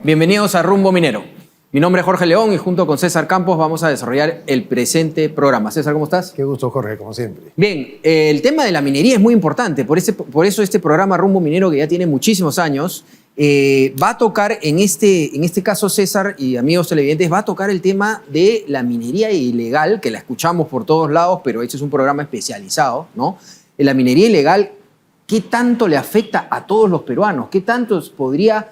Bienvenidos a Rumbo Minero. Mi nombre es Jorge León y junto con César Campos vamos a desarrollar el presente programa. César, ¿cómo estás? Qué gusto, Jorge, como siempre. Bien, el tema de la minería es muy importante. Por eso este programa Rumbo Minero, que ya tiene muchísimos años, va a tocar, en este caso, César y amigos televidentes, va a tocar el tema de la minería ilegal, que la escuchamos por todos lados, pero este es un programa especializado, ¿no? La minería ilegal, ¿qué tanto le afecta a todos los peruanos? ¿Qué tanto podría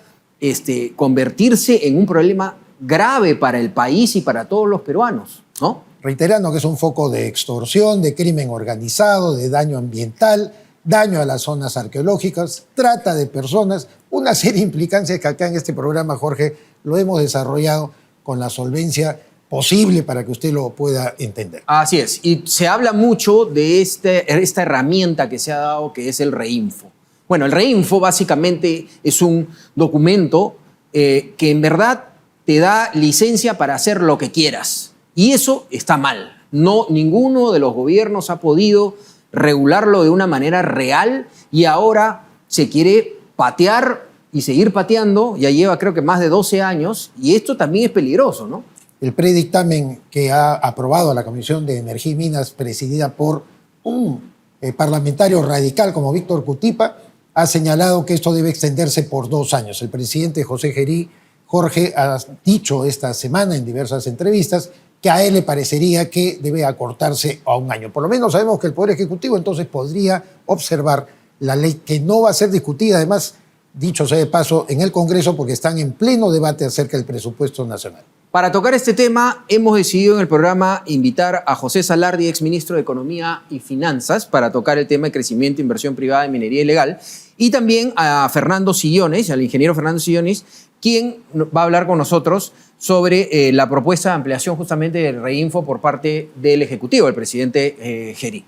convertirse en un problema grave para el país y para todos los peruanos, ¿no? Reiterando que es un foco de extorsión, de crimen organizado, de daño ambiental, daño a las zonas arqueológicas, trata de personas, una serie de implicancias que acá en este programa, Jorge, lo hemos desarrollado con la solvencia posible para que usted lo pueda entender. Así es, y se habla mucho de esta herramienta que se ha dado, que es el Reinfo. Bueno, el Reinfo básicamente es un documento que en verdad te da licencia para hacer lo que quieras. Y eso está mal. No, ninguno de los gobiernos ha podido regularlo de una manera real y ahora se quiere patear y seguir pateando. Ya lleva creo que más de 12 años y esto también es peligroso, ¿no? El predictamen que ha aprobado la Comisión de Energía y Minas, presidida por un parlamentario radical como Víctor Cutipa, ha señalado que esto debe extenderse por 2 años. El presidente José Gerí, Jorge, ha dicho esta semana en diversas entrevistas que a él le parecería que debe acortarse a 1 año. Por lo menos sabemos que el Poder Ejecutivo entonces podría observar la ley, que no va a ser discutida, además, dicho sea de paso, en el Congreso, porque están en pleno debate acerca del presupuesto nacional. Para tocar este tema, hemos decidido en el programa invitar a José Salardi, exministro de Economía y Finanzas, para tocar el tema de crecimiento e inversión privada en minería ilegal, y también a Fernando Sillones, al ingeniero Fernando Sillones, quien va a hablar con nosotros sobre la propuesta de ampliación justamente del Reinfo por parte del Ejecutivo, el presidente Gerí.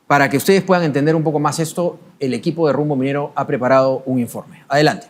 Para que ustedes puedan entender un poco más esto, el equipo de Rumbo Minero ha preparado un informe. Adelante.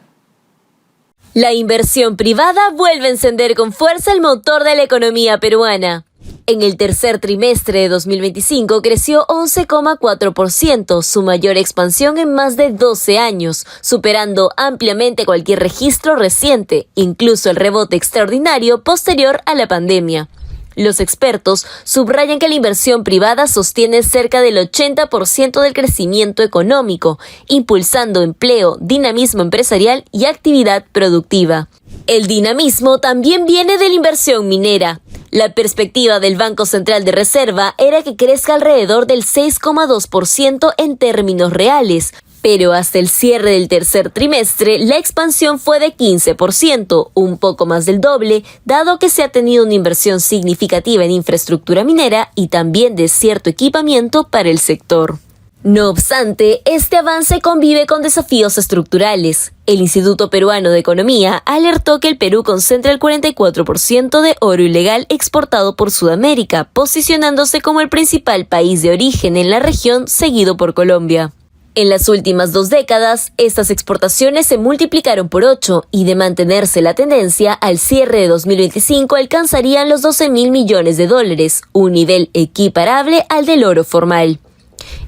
La inversión privada vuelve a encender con fuerza el motor de la economía peruana. En el tercer trimestre de 2025 creció 11,4%, su mayor expansión en más de 12 años, superando ampliamente cualquier registro reciente, incluso el rebote extraordinario posterior a la pandemia. Los expertos subrayan que la inversión privada sostiene cerca del 80% del crecimiento económico, impulsando empleo, dinamismo empresarial y actividad productiva. El dinamismo también viene de la inversión minera. La perspectiva del Banco Central de Reserva era que crezca alrededor del 6,2% en términos reales, pero hasta el cierre del tercer trimestre la expansión fue de 15%, un poco más del doble, dado que se ha tenido una inversión significativa en infraestructura minera y también de cierto equipamiento para el sector. No obstante, este avance convive con desafíos estructurales. El Instituto Peruano de Economía alertó que el Perú concentra el 44% de oro ilegal exportado por Sudamérica, posicionándose como el principal país de origen en la región, seguido por Colombia. En las últimas 2 décadas, estas exportaciones se multiplicaron por 8 y de mantenerse la tendencia, al cierre de 2025 alcanzarían los $12.000 millones, un nivel equiparable al del oro formal.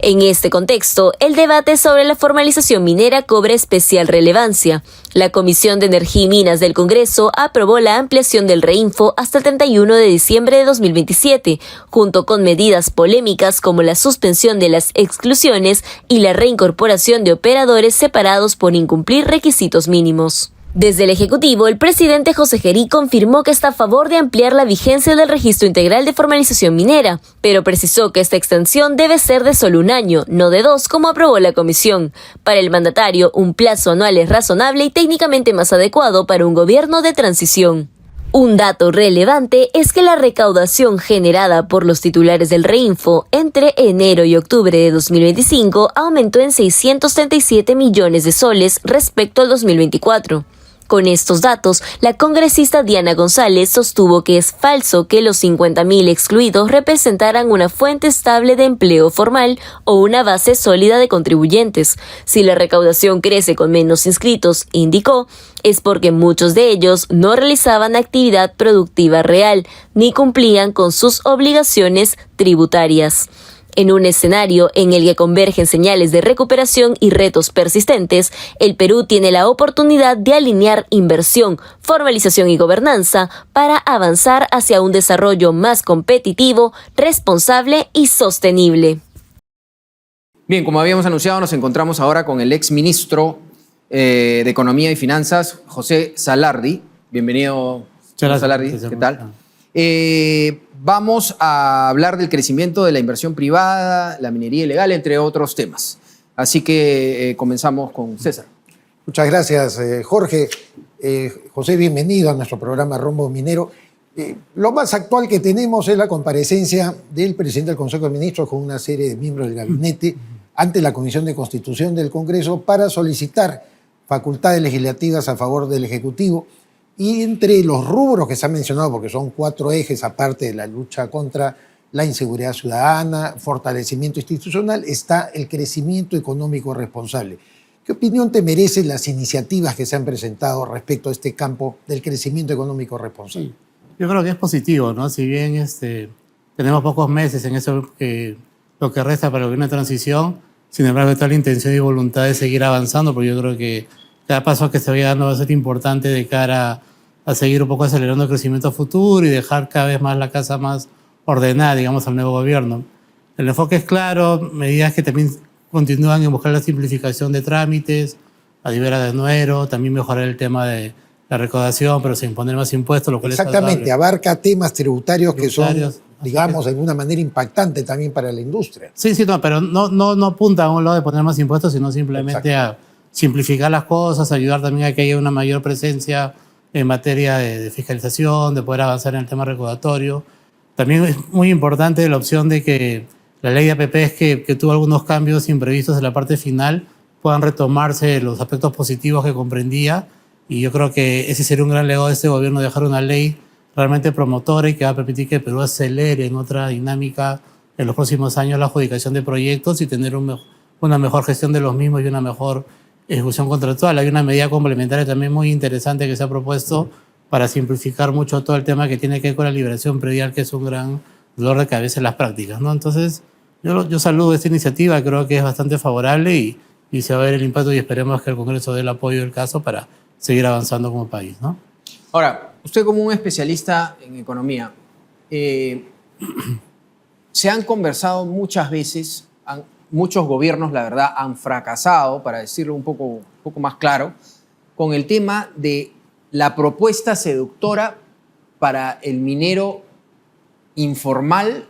En este contexto, el debate sobre la formalización minera cobra especial relevancia. La Comisión de Energía y Minas del Congreso aprobó la ampliación del Reinfo hasta el 31 de diciembre de 2027, junto con medidas polémicas como la suspensión de las exclusiones y la reincorporación de operadores separados por incumplir requisitos mínimos. Desde el Ejecutivo, el presidente José Gerí confirmó que está a favor de ampliar la vigencia del Registro Integral de Formalización Minera, pero precisó que esta extensión debe ser de solo 1 año, no de 2 como aprobó la comisión. Para el mandatario, un plazo anual es razonable y técnicamente más adecuado para un gobierno de transición. Un dato relevante es que la recaudación generada por los titulares del Reinfo entre enero y octubre de 2025 aumentó en 637 millones de soles respecto al 2024. Con estos datos, la congresista Diana González sostuvo que es falso que los 50.000 excluidos representaran una fuente estable de empleo formal o una base sólida de contribuyentes. Si la recaudación crece con menos inscritos, indicó, es porque muchos de ellos no realizaban actividad productiva real ni cumplían con sus obligaciones tributarias. En un escenario en el que convergen señales de recuperación y retos persistentes, el Perú tiene la oportunidad de alinear inversión, formalización y gobernanza para avanzar hacia un desarrollo más competitivo, responsable y sostenible. Bien, como habíamos anunciado, nos encontramos ahora con el exministro de Economía y Finanzas, José Salardi. Bienvenido, señor Salardi. ¿Qué tal? Vamos a hablar del crecimiento de la inversión privada, la minería ilegal, entre otros temas. Así que comenzamos con César. Muchas gracias, Jorge. José, bienvenido a nuestro programa Rumbo Minero. Lo más actual que tenemos es la comparecencia del presidente del Consejo de Ministros con una serie de miembros del gabinete ante la Comisión de Constitución del Congreso para solicitar facultades legislativas a favor del Ejecutivo. Y entre los rubros que se han mencionado, porque son 4 ejes, aparte de la lucha contra la inseguridad ciudadana, fortalecimiento institucional, está el crecimiento económico responsable. ¿Qué opinión te merecen las iniciativas que se han presentado respecto a este campo del crecimiento económico responsable? Sí, yo creo que es positivo, ¿no? Si bien tenemos pocos meses en eso, lo que resta para el gobierno de transición, sin embargo está la intención y voluntad de seguir avanzando, porque yo creo que cada paso que se vaya dando va a ser importante de cara a seguir un poco acelerando el crecimiento futuro y dejar cada vez más la casa más ordenada, digamos, al nuevo gobierno. El enfoque es claro, medidas que también continúan en buscar la simplificación de trámites, la libera de nuero, también mejorar el tema de la recaudación, pero sin poner más impuestos, lo cual exactamente, es abarca temas tributarios que son, digamos, de alguna manera impactante también para la industria. Sí, no, pero no apunta a un lado de poner más impuestos, sino simplemente a simplificar las cosas, ayudar también a que haya una mayor presencia en materia de fiscalización, de poder avanzar en el tema recaudatorio. También es muy importante la opción de que la ley de APPs que tuvo algunos cambios imprevistos en la parte final puedan retomarse los aspectos positivos que comprendía, y yo creo que ese sería un gran legado de este gobierno, dejar una ley realmente promotora y que va a permitir que Perú acelere en otra dinámica en los próximos años la adjudicación de proyectos y tener una mejor gestión de los mismos y una mejor ejecución contractual. Hay una medida complementaria también muy interesante que se ha propuesto para simplificar mucho todo el tema que tiene que ver con la liberación predial, que es un gran dolor de cabeza en las prácticas, ¿no? Entonces, yo saludo esta iniciativa, creo que es bastante favorable y se va a ver el impacto y esperemos que el Congreso dé el apoyo del caso para seguir avanzando como país, ¿no? Ahora, usted como un especialista en economía, se han conversado muchas veces, muchos gobiernos, la verdad, han fracasado, para decirlo un poco más claro, con el tema de la propuesta seductora para el minero informal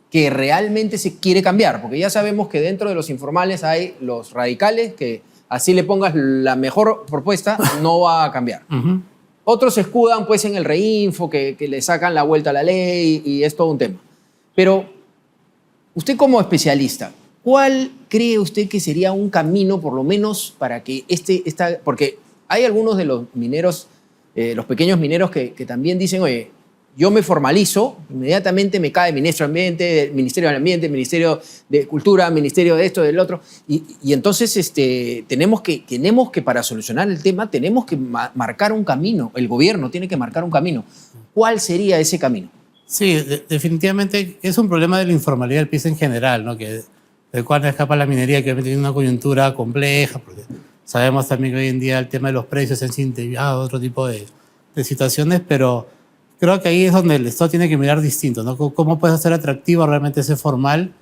que realmente se quiere cambiar, porque ya sabemos que dentro de los informales hay los radicales, que así le pongas la mejor propuesta, no va a cambiar. Otros se escudan pues en el reinfo, que le sacan la vuelta a la ley y es todo un tema. Pero usted como especialista, ¿cuál cree usted que sería un camino, por lo menos, para que porque hay algunos de los mineros, los pequeños mineros que también dicen, oye, yo me formalizo, inmediatamente me cae Ministerio de Ambiente, Ministerio del Ambiente, Ministerio de Cultura, Ministerio de esto, del otro, y entonces tenemos que para solucionar el tema, tenemos que marcar un camino, el gobierno tiene que marcar un camino. ¿Cuál sería ese camino? Sí, definitivamente es un problema de la informalidad del país en general, ¿no? Del cual escapa la minería, que tiene una coyuntura compleja, porque sabemos también que hoy en día el tema de los precios se han sintetizado, otro tipo de situaciones, pero creo que ahí es donde el Estado tiene que mirar distinto, ¿no? ¿Cómo puedes hacer atractivo realmente ese formal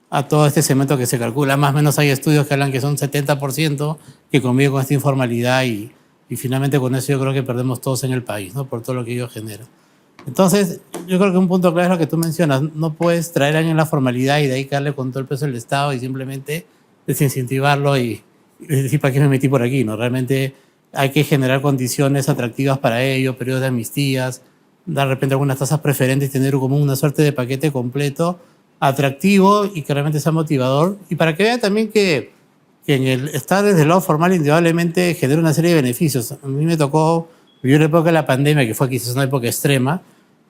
a todo este segmento que se calcula? Más o menos hay estudios que hablan que son 70% que convive con esta informalidad y finalmente con eso yo creo que perdemos todos en el país, ¿no? Por todo lo que ellos generan. Entonces, yo creo que un punto clave es lo que tú mencionas. No puedes traer a alguien la formalidad y de ahí darle con todo el peso del Estado y simplemente desincentivarlo y decir, ¿para qué me metí por aquí? ¿No? Realmente hay que generar condiciones atractivas para ello, periodos de amnistías, dar de repente algunas tasas preferentes, tener como una suerte de paquete completo, atractivo y que realmente sea motivador. Y para que vean también que en el estar desde el lado formal indudablemente genera una serie de beneficios. A mí me tocó vivir la época de la pandemia, que fue quizás una época extrema,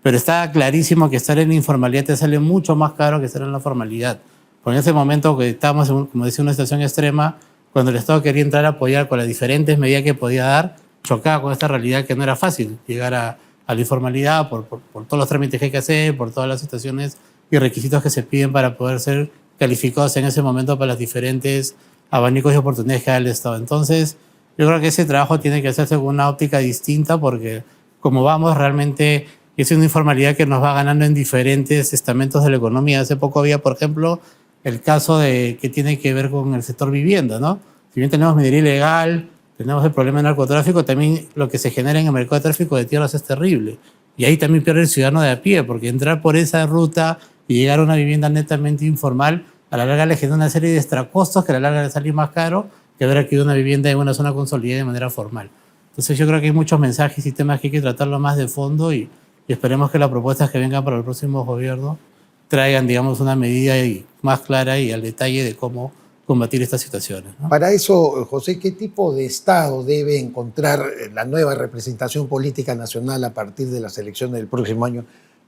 pero está clarísimo que estar en la informalidad te sale mucho más caro que estar en la formalidad. Porque en ese momento que estábamos, como decía, en una situación extrema, cuando el Estado quería entrar a apoyar con las diferentes medidas que podía dar, chocaba con esta realidad que no era fácil llegar a la informalidad por todos los trámites que hay que hacer, por todas las situaciones y requisitos que se piden para poder ser calificados en ese momento para los diferentes abanicos y oportunidades que da el Estado. Entonces, yo creo que ese trabajo tiene que hacerse con una óptica distinta porque como vamos realmente es una informalidad que nos va ganando en diferentes estamentos de la economía. Hace poco había, por ejemplo, el caso que tiene que ver con el sector vivienda, ¿no? Si bien tenemos minería ilegal, tenemos el problema del narcotráfico, también lo que se genera en el mercado de tráfico de tierras es terrible. Y ahí también pierde el ciudadano de a pie, porque entrar por esa ruta y llegar a una vivienda netamente informal, a la larga le genera una serie de extracostos que a la larga le sale más caro que haber adquirido una vivienda en una zona consolidada de manera formal. Entonces yo creo que hay muchos mensajes y temas que hay que tratarlo más de fondo y esperemos que las propuestas que vengan para el próximo gobierno traigan, digamos, una medida más clara y al detalle de cómo combatir estas situaciones, ¿no? Para eso, José, ¿qué tipo de Estado debe encontrar la nueva representación política nacional a partir de las elecciones del próximo año?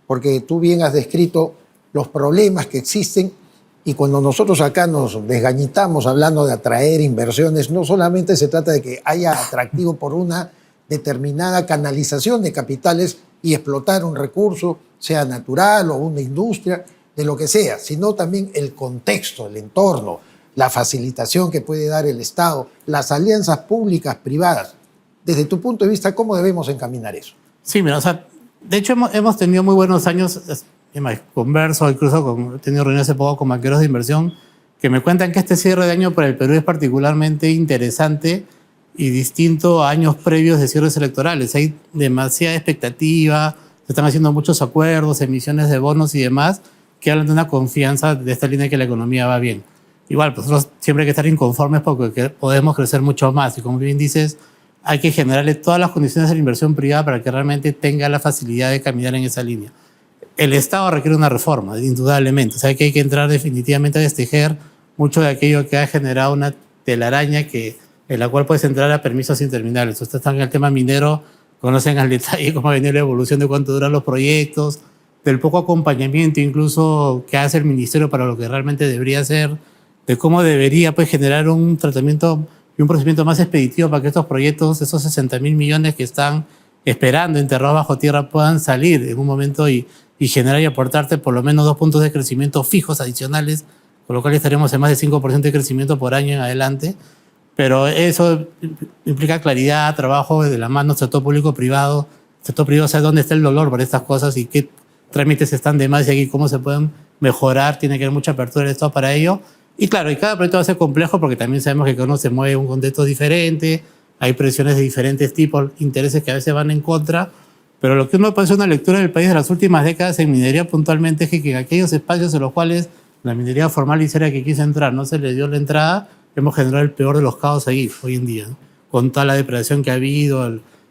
Porque tú bien has descrito los problemas que existen y cuando nosotros acá nos desgañitamos hablando de atraer inversiones, no solamente se trata de que haya atractivo por una determinada canalización de capitales y explotar un recurso, sea natural o una industria, de lo que sea, sino también el contexto, el entorno, la facilitación que puede dar el Estado, las alianzas públicas, privadas. Desde tu punto de vista, ¿cómo debemos encaminar eso? Sí, mira, o sea, de hecho hemos tenido muy buenos años, converso, incluso he tenido reuniones hace poco con banqueros de inversión que me cuentan que este cierre de año para el Perú es particularmente interesante y distinto a años previos de cierres electorales. Hay demasiada expectativa, se están haciendo muchos acuerdos, emisiones de bonos y demás, que hablan de una confianza de esta línea de que la economía va bien. Igual, pues nosotros siempre hay que estar inconformes porque podemos crecer mucho más. Y como bien dices, hay que generarle todas las condiciones de la inversión privada para que realmente tenga la facilidad de caminar en esa línea. El Estado requiere una reforma, indudablemente. O sea, que hay que entrar definitivamente a destejer mucho de aquello que ha generado una telaraña en la cual puedes entrar a permisos interminables. Ustedes están en el tema minero, conocen al detalle cómo ha venido la evolución de cuánto duran los proyectos, del poco acompañamiento incluso que hace el ministerio para lo que realmente debería hacer, de cómo debería pues, generar un tratamiento y un procedimiento más expeditivo para que estos proyectos, esos 60.000 millones que están esperando enterrados bajo tierra, puedan salir en un momento y generar y aportarte por lo menos 2 puntos de crecimiento fijos adicionales, con lo cual estaremos en más de 5% de crecimiento por año en adelante. Pero eso implica claridad, trabajo de la mano, sector público-privado. El sector privado sabe dónde está el dolor por estas cosas y qué trámites están de más y aquí cómo se pueden mejorar. Tiene que haber mucha apertura del Estado para ello. Y claro, y cada proyecto va a ser complejo porque también sabemos que uno se mueve en un contexto diferente, hay presiones de diferentes tipos, intereses que a veces van en contra. Pero lo que uno puede hacer una lectura del país de las últimas décadas en minería puntualmente es que en aquellos espacios en los cuales la minería formal y seria que quiso entrar no se le dio la entrada, hemos generado el peor de los caos ahí hoy en día, ¿no? Con toda la depredación que ha habido,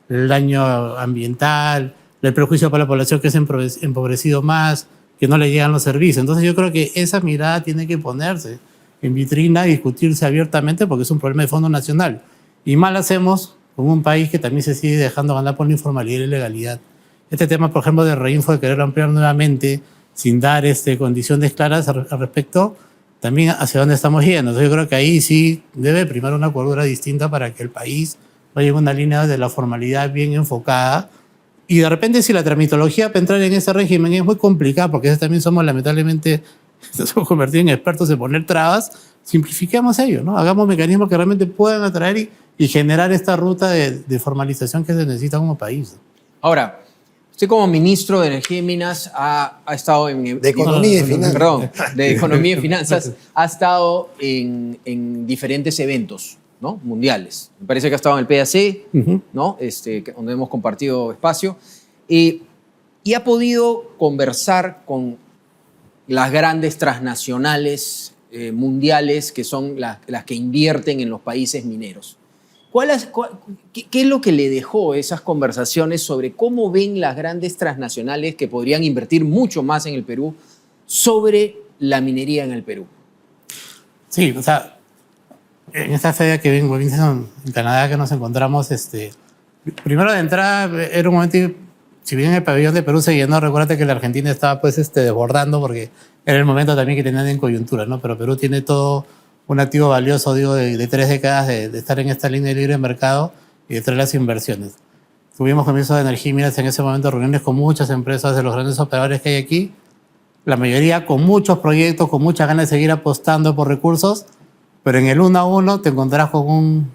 el daño ambiental, el perjuicio para la población que se ha empobrecido más, que no le llegan los servicios. Entonces yo creo que esa mirada tiene que ponerse en vitrina y discutirse abiertamente porque es un problema de fondo nacional. Y mal hacemos con un país que también se sigue dejando ganar por la informalidad y la ilegalidad. Este tema, por ejemplo, de Reinfo, de querer ampliar nuevamente sin dar condiciones claras al respecto, también hacia dónde estamos yendo. Entonces yo creo que ahí sí debe primar una cordura distinta para que el país vaya en una línea de la formalidad bien enfocada. Y de repente si la tramitología para entrar en ese régimen es muy complicada, porque también somos lamentablemente, nos hemos convertido en expertos en poner trabas, simplifiquemos ello, ¿no? Hagamos mecanismos que realmente puedan atraer y generar esta ruta de formalización que se necesita como país. Ahora, usted como ministro de Energía y Minas ha estado en... De Economía y Finanzas. Perdón, de Economía y Finanzas, ha estado en diferentes eventos, ¿no? Mundiales. Me parece que ha estado en el PAC, ¿no? Donde hemos compartido espacio. Y ha podido conversar con las grandes transnacionales mundiales que son las que invierten en los países mineros. ¿Qué es lo que le dejó esas conversaciones sobre cómo ven las grandes transnacionales que podrían invertir mucho más en el Perú sobre la minería en el Perú? Sí, o sea, en esta feria que vengo en Canadá que nos encontramos, primero de entrada era un momento, si bien el pabellón de Perú se llenó, recuérdate que la Argentina estaba pues desbordando porque era el momento también que tenían en coyuntura, ¿no? Pero Perú tiene todo un activo valioso, digo, de 3 décadas de estar en esta línea de libre mercado y de traer las inversiones. Tuvimos con el ministro de Energía y Minas en ese momento reuniones con muchas empresas de los grandes operadores que hay aquí la mayoría con muchos proyectos, con muchas ganas de seguir apostando por recursos, pero en el 1 a 1 te encontrarás con un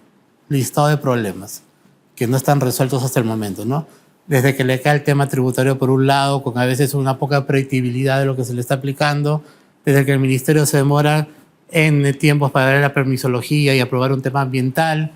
listado de problemas que no están resueltos hasta el momento, ¿no? Desde que le cae el tema tributario por un lado, con a veces una poca predictibilidad de lo que se le está aplicando, desde que el ministerio se demora en tiempos para dar la permisología y aprobar un tema ambiental,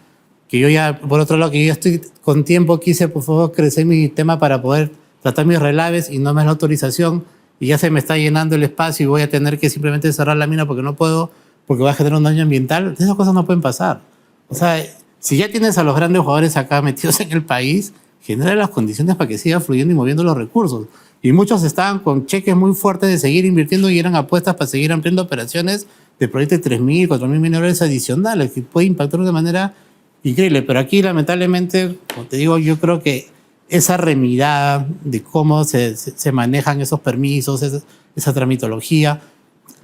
que yo ya, por otro lado, que yo ya estoy con tiempo, quise por favor crecer mi tema para poder tratar mis relaves y no me da la autorización, y ya se me está llenando el espacio y voy a tener que simplemente cerrar la mina porque no puedo, porque va a generar un daño ambiental. Esas cosas no pueden pasar. O sea, si ya tienes a los grandes jugadores acá metidos en el país, genera las condiciones para que siga fluyendo y moviendo los recursos. Y muchos estaban con cheques muy fuertes de seguir invirtiendo y eran apuestas para seguir ampliando operaciones de proyectos de 3.000, 4.000 millones adicionales, que puede impactar de manera increíble. Pero aquí, lamentablemente, como te digo, yo creo que esa remirada de cómo se manejan esos permisos, esa tramitología,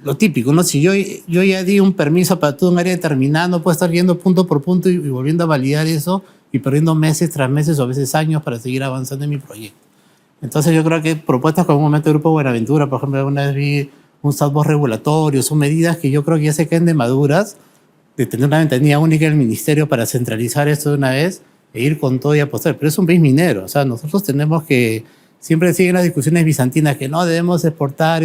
lo típico, ¿no? Si yo ya di un permiso para todo un área determinada, no puedo estar yendo punto por punto y volviendo a validar eso y perdiendo meses tras meses o a veces años para seguir avanzando en mi proyecto. Entonces yo creo que propuestas como un momento del Grupo Buenaventura, por ejemplo, alguna vez vi un sandbox regulatorio, son medidas que yo creo que ya se quedan de maduras, de tener una ventanilla única del ministerio para centralizar esto de una vez e ir con todo y apostar. Pero es un país minero, o sea, nosotros tenemos que, siempre siguen las discusiones bizantinas que no debemos exportar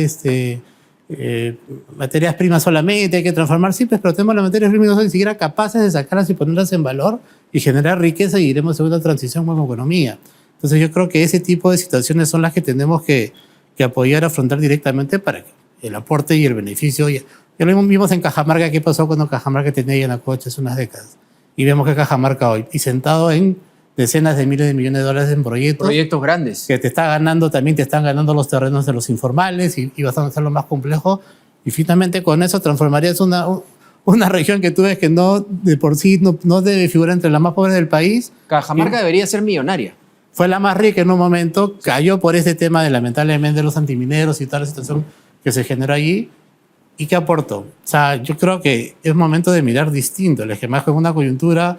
materias primas solamente, hay que transformar, sí, pero tenemos las materias primas y no son ni siquiera capaces de sacarlas y ponerlas en valor y generar riqueza y iremos en una transición como economía. Entonces yo creo que ese tipo de situaciones son las que tenemos que apoyar, afrontar directamente para que el aporte y el beneficio. Ya lo vimos en Cajamarca, qué pasó cuando Cajamarca tenía Yanacocha hace unas décadas. Y vemos que Cajamarca hoy, y sentado en decenas de miles de millones de dólares en Proyectos grandes. que te está ganando, también te están ganando los terrenos de los informales y vas a hacerlo más complejo. Y finalmente con eso transformarías una región que tú ves que no, de por sí no debe figurar entre las más pobres del país. Cajamarca debería ser millonaria. Fue la más rica en un momento, cayó por este tema de lamentablemente los antimineros y toda la situación que se generó allí. ¿Y qué aportó? O sea, yo creo que es momento de mirar distinto. El que más con una coyuntura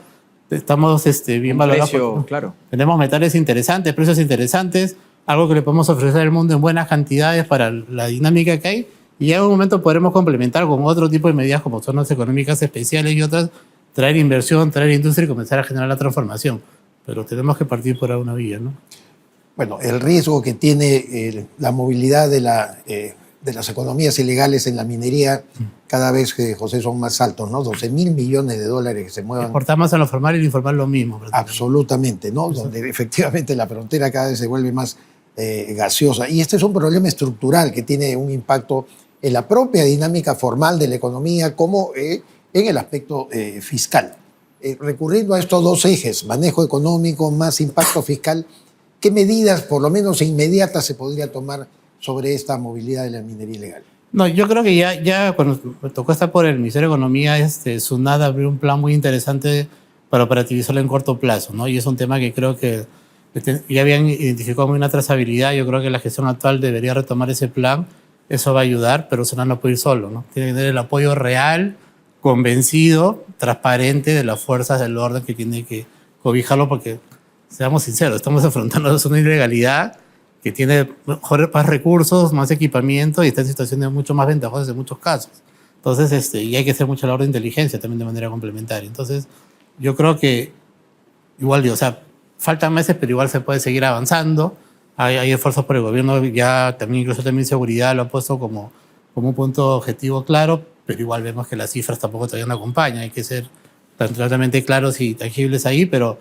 estamos bien valorados. Claro. Tenemos metales interesantes, precios interesantes, algo que le podemos ofrecer al mundo en buenas cantidades para la dinámica que hay. Y en un momento podremos complementar con otro tipo de medidas como zonas económicas especiales y otras, traer inversión, traer industria y comenzar a generar la transformación. Pero tenemos que partir por alguna vía, ¿no? Bueno, el riesgo que tiene la movilidad de las economías ilegales en la minería cada vez, José, son más altos, ¿no? 12.000 millones de dólares que se muevan. Exportamos a lo formal y lo informal lo mismo. Absolutamente, ¿no? Donde efectivamente la frontera cada vez se vuelve más gaseosa. Y este es un problema estructural que tiene un impacto en la propia dinámica formal de la economía como en el aspecto fiscal. Recurriendo a estos dos ejes, manejo económico más impacto fiscal, ¿qué medidas, por lo menos inmediatas, se podría tomar sobre esta movilidad de la minería ilegal? No, yo creo que ya cuando me tocó estar por el Ministerio de Economía, SUNAT abrió un plan muy interesante para operativizarlo en corto plazo, ¿no? Y es un tema que creo que ya habían identificado muy una trazabilidad. Yo creo que la gestión actual debería retomar ese plan. Eso va a ayudar, pero SUNAT no puede ir solo, ¿no? Tiene que tener el apoyo real, convencido, transparente de las fuerzas del orden que tiene que cobijarlo, porque, seamos sinceros, estamos afrontando una ilegalidad que tiene más recursos, más equipamiento y está en situaciones mucho más ventajosas en muchos casos. Entonces, y hay que hacer mucha labor de inteligencia también de manera complementaria. Entonces, yo creo que igual, o sea, faltan meses, pero igual se puede seguir avanzando. Hay esfuerzos por el gobierno, ya también, incluso también seguridad lo ha puesto como un punto objetivo claro, pero igual vemos que las cifras tampoco todavía no acompañan. Hay que ser totalmente claros y tangibles ahí, pero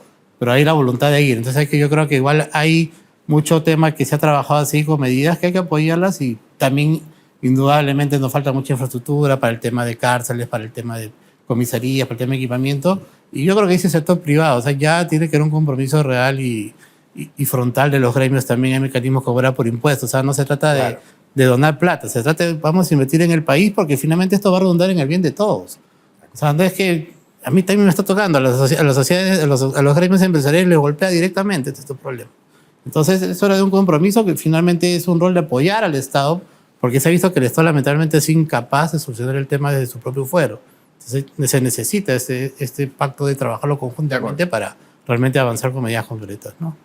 hay la voluntad de ir. Entonces, yo creo que igual hay mucho tema que se ha trabajado así con medidas que hay que apoyarlas, y también indudablemente nos falta mucha infraestructura para el tema de cárceles, para el tema de comisarías, para el tema de equipamiento, y yo creo que ese sector privado, o sea, ya tiene que haber un compromiso real y frontal de los gremios. También hay mecanismos que cobrar por impuestos, o sea, no se trata de donar plata, se trata de vamos a invertir en el país porque finalmente esto va a redundar en el bien de todos. O sea, no es que a mí también me está tocando, a las sociedades, a los gremios empresariales les golpea directamente este problema. Entonces, es hora de un compromiso que finalmente es un rol de apoyar al Estado, porque se ha visto que el Estado lamentablemente es incapaz de solucionar el tema desde su propio fuero. Entonces, se necesita este pacto de trabajarlo conjuntamente para realmente avanzar con medidas concretas, ¿no?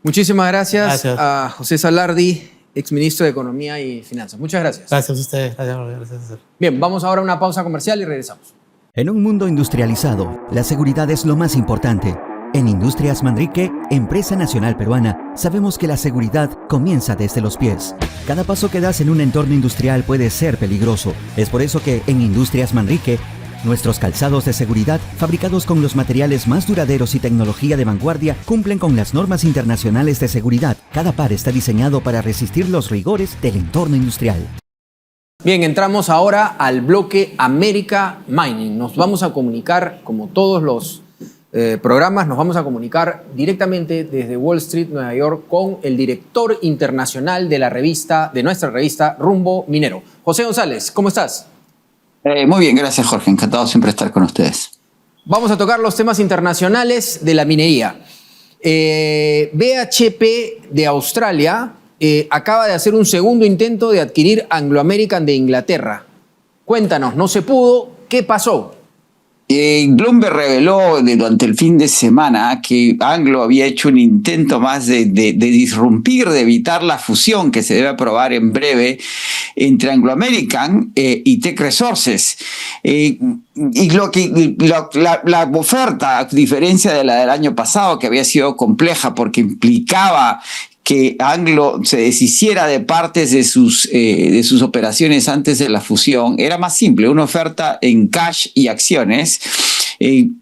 Muchísimas gracias a José Salardi, exministro de Economía y Finanzas. Muchas gracias. Gracias a ustedes. Gracias. Bien, vamos ahora a una pausa comercial y regresamos. En un mundo industrializado, la seguridad es lo más importante. En Industrias Manrique, empresa nacional peruana, sabemos que la seguridad comienza desde los pies. Cada paso que das en un entorno industrial puede ser peligroso. Es por eso que en Industrias Manrique, nuestros calzados de seguridad, fabricados con los materiales más duraderos y tecnología de vanguardia, cumplen con las normas internacionales de seguridad. Cada par está diseñado para resistir los rigores del entorno industrial. Bien, entramos ahora al bloque América Mining. Nos vamos a comunicar, como todos los programas, nos vamos a comunicar directamente desde Wall Street, Nueva York, con el director internacional de nuestra revista Rumbo Minero. José González, ¿cómo estás? Muy bien, gracias Jorge, encantado siempre estar con ustedes. Vamos a tocar los temas internacionales de la minería. BHP de Australia acaba de hacer un segundo intento de adquirir Anglo American de Inglaterra. Cuéntanos, no se pudo, ¿qué pasó? Bloomberg reveló durante el fin de semana que Anglo había hecho un intento más de disrumpir, de evitar la fusión que se debe aprobar en breve entre Anglo American y Teck Resources. Y la oferta, a diferencia de la del año pasado, que había sido compleja porque implicaba que Anglo se deshiciera de partes de sus operaciones antes de la fusión, era más simple, una oferta en cash y acciones,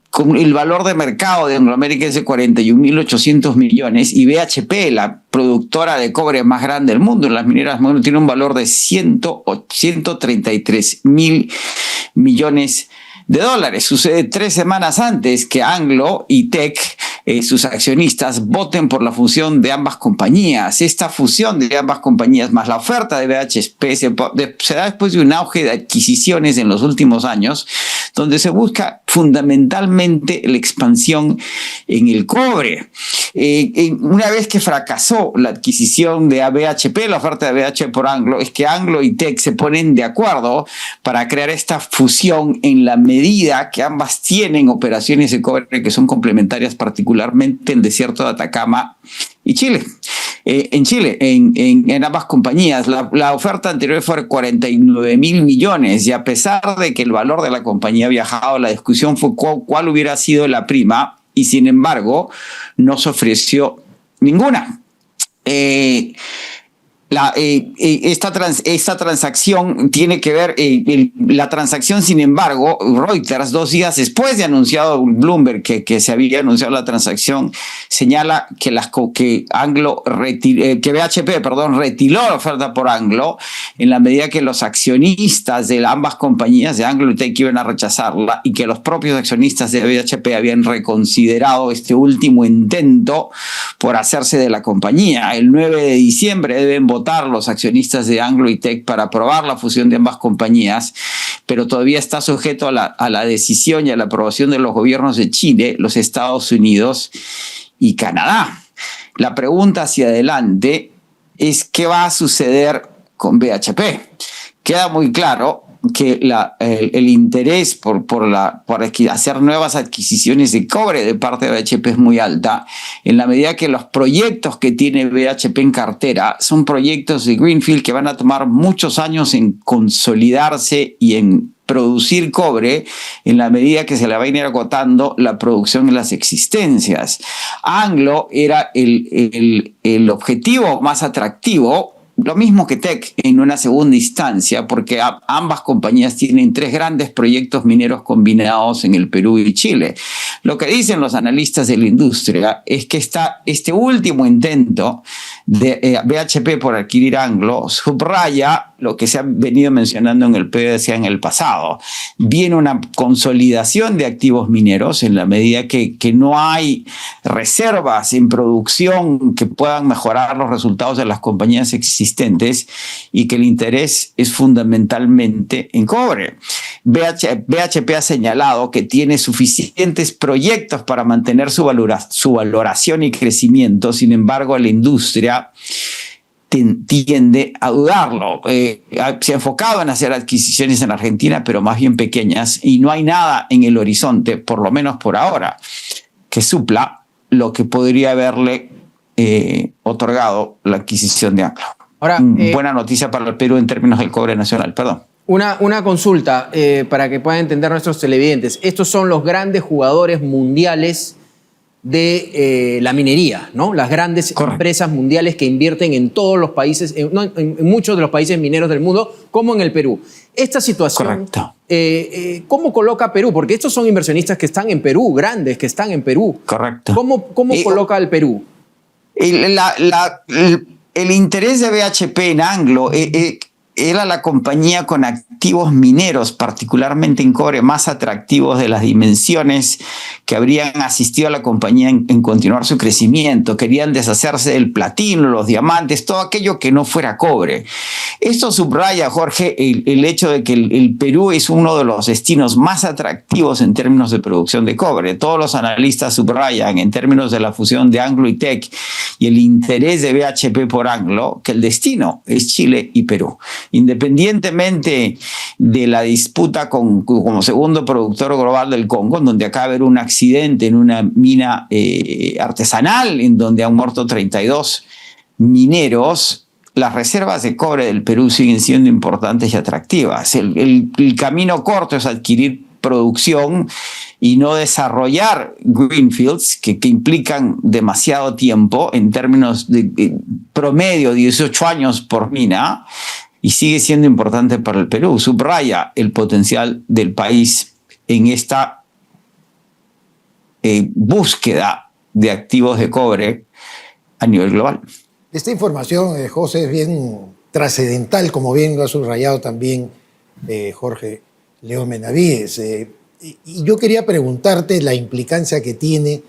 con el valor de mercado de Anglo American es de 41.800 millones y BHP, la productora de cobre más grande del mundo, en las mineras, tiene un valor de 133.000 millones de dólares. Sucede 3 semanas antes que Anglo y Teck, sus accionistas, voten por la fusión de ambas compañías. Esta fusión de ambas compañías más la oferta de BHP se da después de un auge de adquisiciones en los últimos años, donde se busca fundamentalmente la expansión en el cobre. Una vez que fracasó la adquisición de BHP, la oferta de BHP por Anglo, es que Anglo y Teck se ponen de acuerdo para crear esta fusión en la medida que ambas tienen operaciones de cobre que son complementarias, particularmente en desierto de Atacama y Chile. En Chile, en ambas compañías, la oferta anterior fue 49.000 millones y a pesar de que el valor de la compañía ha viajado, la discusión fue cuál hubiera sido la prima y sin embargo no se ofreció ninguna. Esta transacción tiene que ver, la transacción, sin embargo, Reuters, 2 días después de anunciado Bloomberg que se había anunciado la transacción, señala que BHP retiró la oferta por Anglo en la medida que los accionistas de ambas compañías, de Anglo y Teck, iban a rechazarla y que los propios accionistas de BHP habían reconsiderado este último intento por hacerse de la compañía. El 9 de diciembre deben votar los accionistas de Anglo y Teck para aprobar la fusión de ambas compañías, pero todavía está sujeto a la decisión y a la aprobación de los gobiernos de Chile, los Estados Unidos y Canadá. La pregunta hacia adelante es ¿qué va a suceder con BHP? Queda muy claro que el interés por hacer nuevas adquisiciones de cobre de parte de BHP es muy alta, en la medida que los proyectos que tiene BHP en cartera son proyectos de greenfield que van a tomar muchos años en consolidarse y en producir cobre en la medida que se le va a ir agotando la producción en las existencias. Anglo era el objetivo más atractivo, lo mismo que Teck en una segunda instancia, porque ambas compañías tienen 3 grandes proyectos mineros combinados en el Perú y Chile. Lo que dicen los analistas de la industria es que este último intento de BHP por adquirir Anglo subraya lo que se ha venido mencionando en el PDCA en el pasado. Viene una consolidación de activos mineros en la medida que no hay reservas en producción que puedan mejorar los resultados de las compañías existentes y que el interés es fundamentalmente en cobre. BHP ha señalado que tiene suficientes proyectos para mantener su valoración y crecimiento, sin embargo la industria tiende a dudarlo. Se ha enfocado en hacer adquisiciones en Argentina, pero más bien pequeñas, y no hay nada en el horizonte, por lo menos por ahora, que supla lo que podría haberle otorgado la adquisición de Anglo. Ahora, buena noticia para el Perú en términos del cobre nacional. Perdón. Una consulta para que puedan entender nuestros televidentes. Estos son los grandes jugadores mundiales de la minería, ¿no? Las grandes empresas mundiales que invierten en todos los países, en muchos de los países mineros del mundo, como en el Perú. Esta situación, ¿cómo coloca a Perú? Porque estos son inversionistas que están en Perú, grandes que están en Perú. Correcto. ¿Cómo coloca al Perú? El interés de BHP en Anglo era la compañía con activos mineros, particularmente en cobre, más atractivos de las dimensiones que habrían asistido a la compañía en continuar su crecimiento. Querían deshacerse del platino, los diamantes, todo aquello que no fuera cobre. Esto subraya, Jorge, el hecho de que el Perú es uno de los destinos más atractivos en términos de producción de cobre. Todos los analistas subrayan, en términos de la fusión de Anglo y Teck y el interés de BHP por Anglo, que el destino es Chile y Perú. Independientemente de la disputa como segundo productor global del Congo, en donde acaba de haber un accidente en una mina artesanal, en donde han muerto 32 mineros, las reservas de cobre del Perú siguen siendo importantes y atractivas. El camino corto es adquirir producción y no desarrollar greenfields que implican demasiado tiempo en términos de promedio, 18 años por mina, y sigue siendo importante para el Perú. Subraya el potencial del país en esta búsqueda de activos de cobre a nivel global. Esta información, José, es bien trascendental, como bien lo ha subrayado también Jorge León Benavides. Y yo quería preguntarte la implicancia que tiene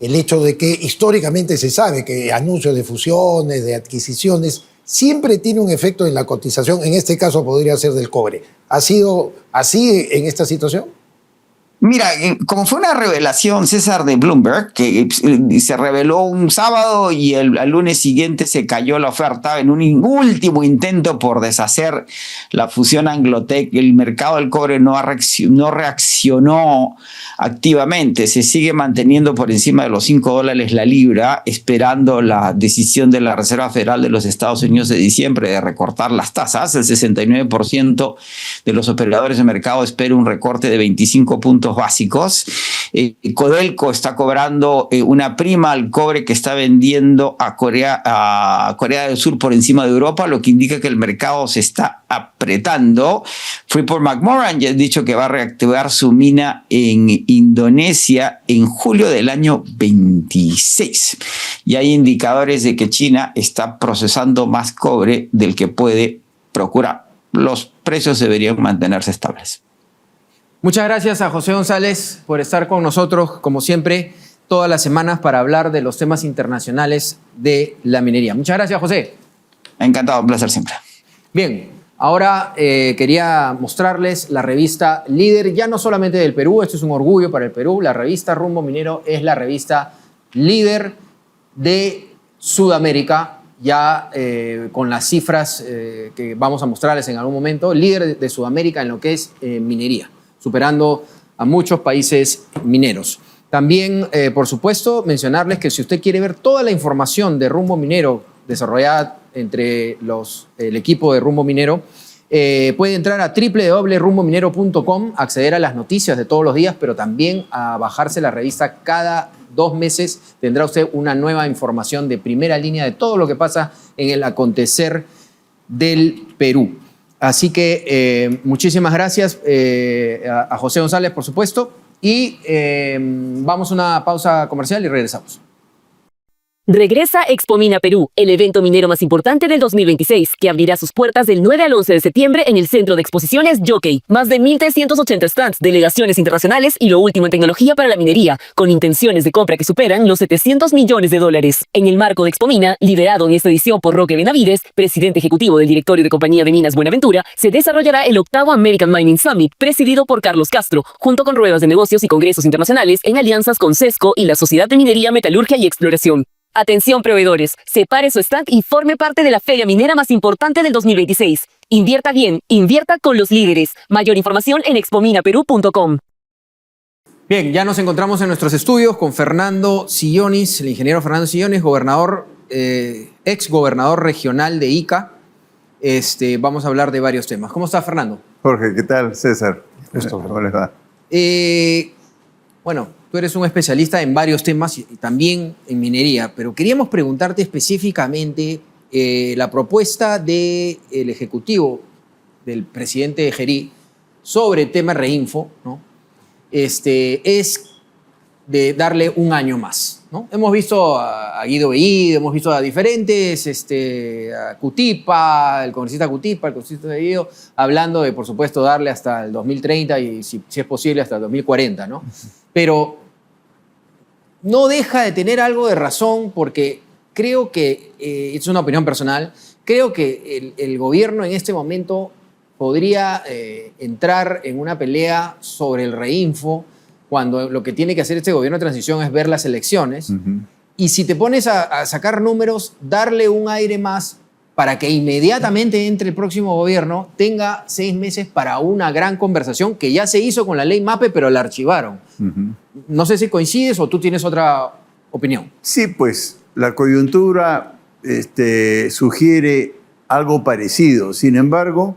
el hecho de que históricamente se sabe que anuncios de fusiones, de adquisiciones, siempre tiene un efecto en la cotización. En este caso podría ser del cobre. ¿Ha sido así en esta situación? Mira, como fue una revelación, César, de Bloomberg, que se reveló un sábado y al lunes siguiente se cayó la oferta en un último intento por deshacer la fusión Anglo-Teck, el mercado del cobre no reaccionó activamente, se sigue manteniendo por encima de los $5 la libra, esperando la decisión de la Reserva Federal de los Estados Unidos de diciembre de recortar las tasas. El 69% de los operadores de mercado espera un recorte de 25 puntos básicos. Codelco está cobrando una prima al cobre que está vendiendo a Corea del Sur por encima de Europa, lo que indica que el mercado se está apretando. Freeport-McMoRan ya ha dicho que va a reactivar su mina en Indonesia en julio del año 26. Y hay indicadores de que China está procesando más cobre del que puede procurar. Los precios deberían mantenerse estables. Muchas gracias a José González por estar con nosotros, como siempre, todas las semanas para hablar de los temas internacionales de la minería. Muchas gracias, José. Encantado, un placer siempre. Bien, ahora quería mostrarles la revista líder, ya no solamente del Perú, esto es un orgullo para el Perú, la revista Rumbo Minero es la revista líder de Sudamérica, ya con las cifras que vamos a mostrarles en algún momento, líder de Sudamérica en lo que es minería, superando a muchos países mineros. También, por supuesto, mencionarles que si usted quiere ver toda la información de Rumbo Minero desarrollada entre el equipo de Rumbo Minero, puede entrar a www.rumbominero.com, acceder a las noticias de todos los días, pero también a bajarse la revista cada 2 meses. Tendrá usted una nueva información de primera línea de todo lo que pasa en el acontecer del Perú. Así que muchísimas gracias a José González, por supuesto, y vamos a una pausa comercial y regresamos. Regresa Expomina Perú, el evento minero más importante del 2026, que abrirá sus puertas del 9 al 11 de septiembre en el Centro de Exposiciones Jockey. Más de 1.380 stands, delegaciones internacionales y lo último en tecnología para la minería, con intenciones de compra que superan los $700 millones. En el marco de Expomina, liderado en esta edición por Roque Benavides, presidente ejecutivo del directorio de Compañía de Minas Buenaventura, se desarrollará el 8º American Mining Summit, presidido por Carlos Castro, junto con ruedas de negocios y congresos internacionales en alianzas con CESCO y la Sociedad de Minería, Metalurgia y Exploración. Atención proveedores, separe su stand y forme parte de la feria minera más importante del 2026. Invierta bien, invierta con los líderes. Mayor información en expominaperú.com. Bien, ya nos encontramos en nuestros estudios con Fernando Sillonis, el ingeniero Fernando Sillonis, ex gobernador regional de Ica, vamos a hablar de varios temas. ¿Cómo está, Fernando? Jorge, ¿qué tal? César. ¿Cómo les va? Bueno, tú eres un especialista en varios temas y también en minería, pero queríamos preguntarte específicamente la propuesta del Ejecutivo, del presidente Gerí, sobre el tema Reinfo, ¿no? Es de darle un año más, ¿no? Hemos visto a Guido Bellido, hemos visto a diferentes, a Cutipa, el congresista Bellido, hablando de, por supuesto, darle hasta el 2030 y, si es posible, hasta el 2040, ¿no? Pero no deja de tener algo de razón, porque creo que, es una opinión personal, creo que el gobierno en este momento podría entrar en una pelea sobre el Reinfo, cuando lo que tiene que hacer este gobierno de transición es ver las elecciones. Y si te pones a sacar números, darle un aire más para que inmediatamente entre el próximo gobierno, tenga 6 meses para una gran conversación que ya se hizo con la ley MAPE, pero la archivaron. No sé si coincides o tú tienes otra opinión. Sí, pues la coyuntura sugiere algo parecido. Sin embargo,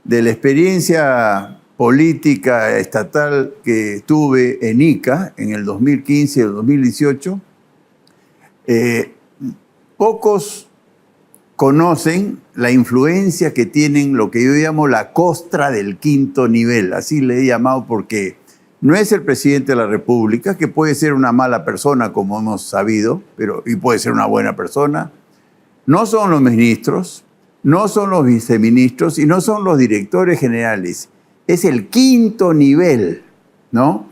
de la experiencia política estatal que tuve en Ica en el 2015 y el 2018, pocos conocen la influencia que tienen lo que yo llamo la costra del quinto nivel. Así le he llamado porque no es el presidente de la República, que puede ser una mala persona, como hemos sabido, y puede ser una buena persona. No son los ministros, no son los viceministros y no son los directores generales. Es el quinto nivel, ¿no?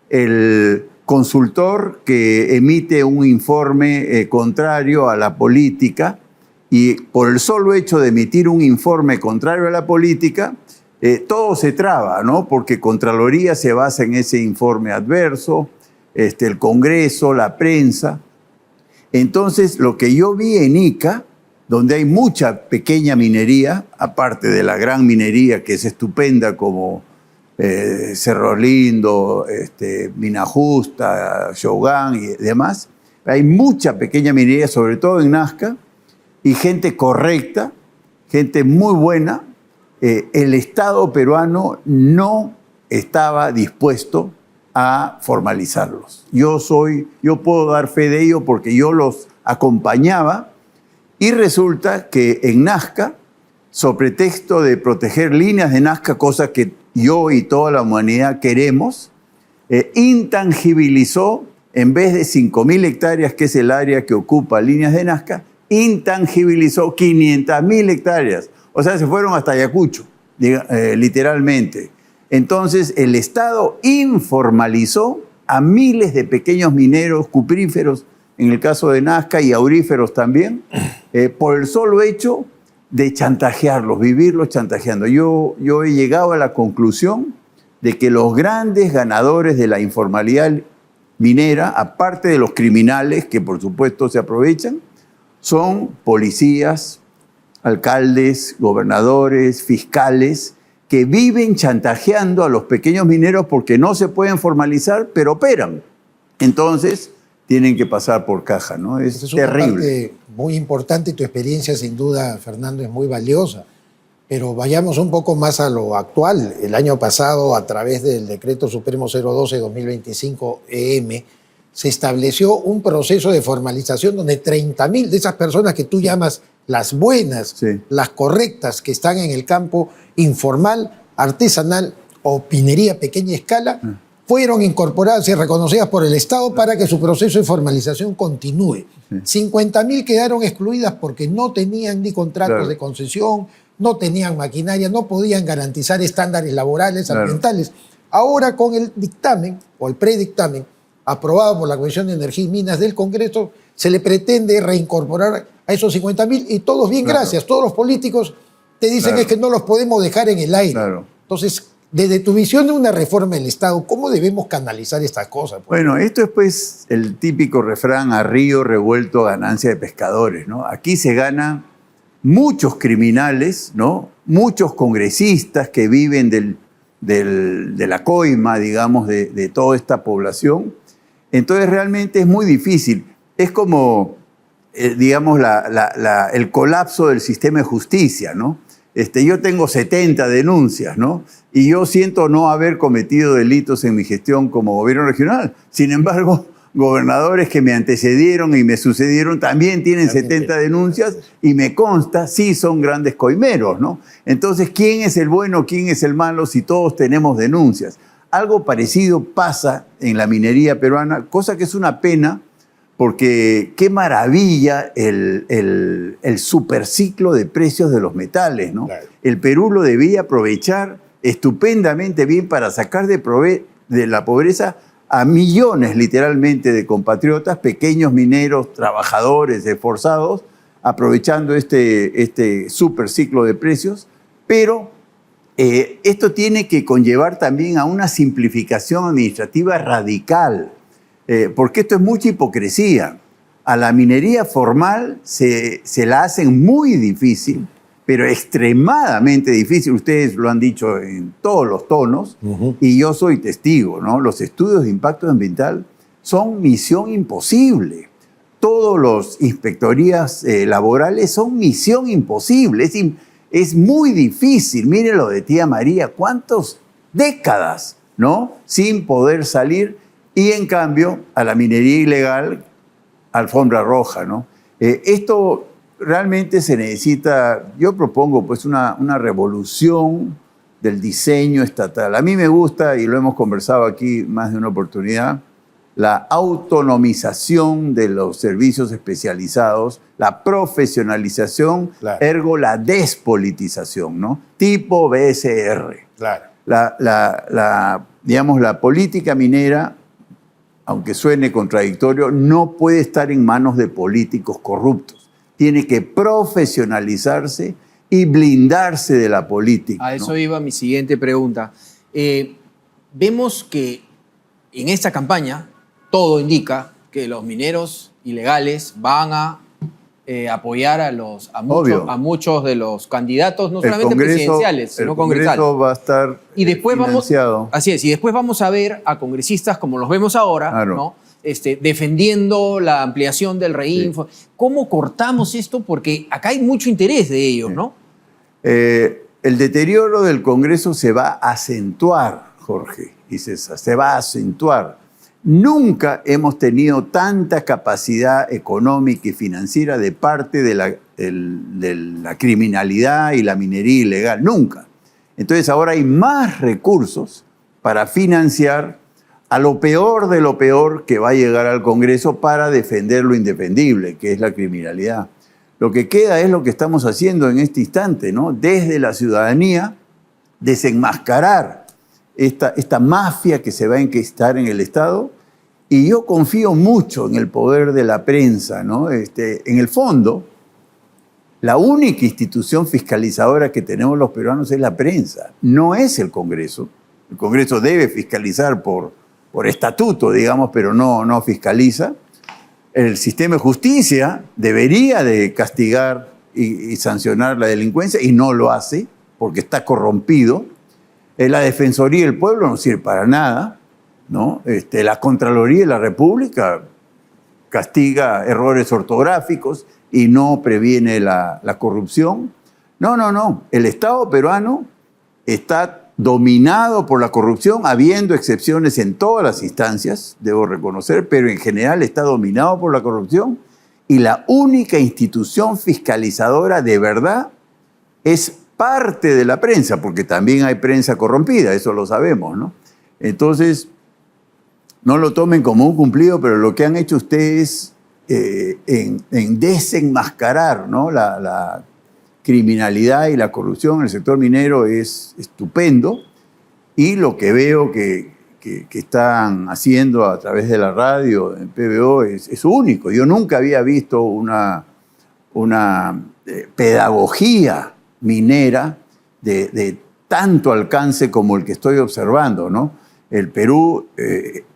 El consultor que emite un informe contrario a la política, y por el solo hecho de emitir un informe contrario a la política, todo se traba, ¿no? Porque Contraloría se basa en ese informe adverso, el Congreso, la prensa. Entonces, lo que yo vi en Ica, donde hay mucha pequeña minería, aparte de la gran minería que es estupenda como Cerro Lindo, Mina Justa, Shogun y demás, hay mucha pequeña minería, sobre todo en Nazca, y gente correcta, gente muy buena. El Estado peruano no estaba dispuesto a formalizarlos. Yo puedo dar fe de ello porque yo los acompañaba. Y resulta que en Nazca, sobre pretexto de proteger líneas de Nazca, cosa que yo y toda la humanidad queremos, intangibilizó, en vez de 5.000 hectáreas, que es el área que ocupa líneas de Nazca, intangibilizó 500.000 hectáreas. O sea, se fueron hasta Ayacucho, literalmente. Entonces, el Estado informalizó a miles de pequeños mineros cupríferos, en el caso de Nazca, y auríferos también, por el solo hecho de chantajearlos, vivirlos chantajeando. Yo he llegado a la conclusión de que los grandes ganadores de la informalidad minera, aparte de los criminales, que por supuesto se aprovechan, son policías, alcaldes, gobernadores, fiscales, que viven chantajeando a los pequeños mineros porque no se pueden formalizar, pero operan. Entonces, tienen que pasar por caja, ¿no? Es terrible. Una parte muy importante y tu experiencia, sin duda, Fernando, es muy valiosa. Pero vayamos un poco más a lo actual. El año pasado, a través del Decreto Supremo 012-2025-EM, se estableció un proceso de formalización donde 30.000 de esas personas que tú llamas las buenas, sí, las correctas, que están en el campo informal, artesanal o minería a pequeña escala, fueron incorporadas y reconocidas por el Estado para que su proceso de formalización continúe. 50.000 quedaron excluidas porque no tenían ni contratos de concesión, no tenían maquinaria, no podían garantizar estándares laborales, ambientales. Ahora, con el dictamen o el predictamen aprobado por la Comisión de Energía y Minas del Congreso, se le pretende reincorporar a esos 50.000 y todos bien, gracias. Todos los políticos te dicen es que no los podemos dejar en el aire. Entonces, desde tu visión de una reforma del Estado, ¿cómo debemos canalizar estas cosas? Bueno, esto es pues el típico refrán: a río revuelto ganancia de pescadores, ¿no? Aquí se ganan muchos criminales, ¿no? Muchos congresistas que viven de la coima, digamos, de toda esta población. Entonces realmente es muy difícil. Es como digamos, el colapso del sistema de justicia, ¿no? Yo tengo 70 denuncias, ¿no? Y yo siento no haber cometido delitos en mi gestión como gobierno regional. Sin embargo, gobernadores que me antecedieron y me sucedieron también tienen 70 denuncias y me consta, sí son grandes coimeros, ¿no? Entonces, ¿quién es el bueno, quién es el malo si todos tenemos denuncias? Algo parecido pasa en la minería peruana, cosa que es una pena, porque qué maravilla el superciclo de precios de los metales, ¿no? Claro. El Perú lo debía aprovechar estupendamente bien para sacar de la pobreza a millones literalmente de compatriotas, pequeños mineros, trabajadores, esforzados, aprovechando este superciclo de precios, pero esto tiene que conllevar también a una simplificación administrativa radical, porque esto es mucha hipocresía. A la minería formal se la hacen muy difícil, pero extremadamente difícil. Ustedes lo han dicho en todos los tonos, y yo soy testigo, ¿no? Los estudios de impacto ambiental son misión imposible. Todos los inspectorías laborales son misión imposible. Es muy difícil. Miren lo de tía María, cuántas décadas, ¿no? Sin poder salir. Y en cambio, a la minería ilegal, alfombra roja, ¿no? Esto realmente se necesita, yo propongo pues una revolución del diseño estatal. A mí me gusta, y lo hemos conversado aquí más de una oportunidad, la autonomización de los servicios especializados, la profesionalización, claro, ergo la despolitización, ¿no? Tipo BSR. Claro. Digamos, la política minera, aunque suene contradictorio, no puede estar en manos de políticos corruptos. Tiene que profesionalizarse y blindarse de la política. A eso iba mi siguiente pregunta. Vemos que en esta campaña todo indica que los mineros ilegales van a apoyar a muchos de los candidatos, no solamente presidenciales, sino congresales. El Congreso va a estar financiado. Así es, y después vamos a ver a congresistas como los vemos ahora, claro, ¿no? Defendiendo la ampliación del REINFO. Sí. ¿Cómo cortamos esto? Porque acá hay mucho interés de ellos, sí, ¿no? El deterioro del Congreso se va a acentuar, Jorge y César, se va a acentuar. Nunca hemos tenido tanta capacidad económica y financiera de parte de la criminalidad y la minería ilegal, nunca. Entonces ahora hay más recursos para financiar a lo peor de lo peor que va a llegar al Congreso para defender lo indefendible, que es la criminalidad. Lo que queda es lo que estamos haciendo en este instante, ¿no? Desde la ciudadanía, desenmascarar esta mafia que se va a enquistar en el Estado, y yo confío mucho en el poder de la prensa, ¿no? En el fondo, la única institución fiscalizadora que tenemos los peruanos es la prensa, no es el Congreso. El Congreso debe fiscalizar por estatuto, digamos, pero no fiscaliza. El sistema de justicia debería de castigar y sancionar la delincuencia, y no lo hace porque está corrompido. La Defensoría del Pueblo no sirve para nada, ¿no? La Contraloría de la República castiga errores ortográficos y no previene la corrupción. No. El Estado peruano está dominado por la corrupción, habiendo excepciones en todas las instancias, debo reconocer, pero en general está dominado por la corrupción, y la única institución fiscalizadora de verdad es parte de la prensa, porque también hay prensa corrompida, eso lo sabemos, ¿no? Entonces, no lo tomen como un cumplido, pero lo que han hecho ustedes en desenmascarar, ¿no?, la criminalidad y la corrupción en el sector minero es estupendo, y lo que veo que están haciendo a través de la radio en PBO es único. Yo nunca había visto una pedagogía minera de tanto alcance como el que estoy observando, ¿no? El Perú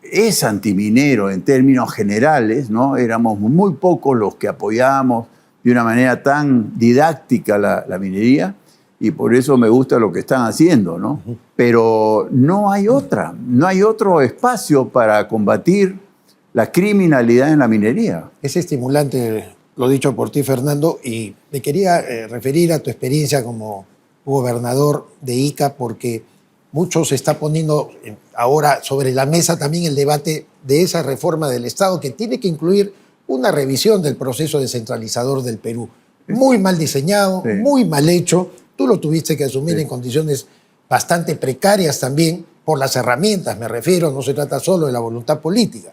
es antiminero en términos generales, ¿no? Éramos muy pocos los que apoyábamos de una manera tan didáctica la minería, y por eso me gusta lo que están haciendo, ¿no? Pero no hay otro espacio para combatir la criminalidad en la minería. Es estimulante lo dicho por ti, Fernando, y me quería referir a tu experiencia como gobernador de Ica, porque mucho se está poniendo ahora sobre la mesa también el debate de esa reforma del Estado que tiene que incluir una revisión del proceso descentralizador del Perú. Muy mal diseñado, Sí. muy mal hecho. Tú lo tuviste que asumir Sí. en condiciones bastante precarias también, por las herramientas, me refiero, no se trata solo de la voluntad política.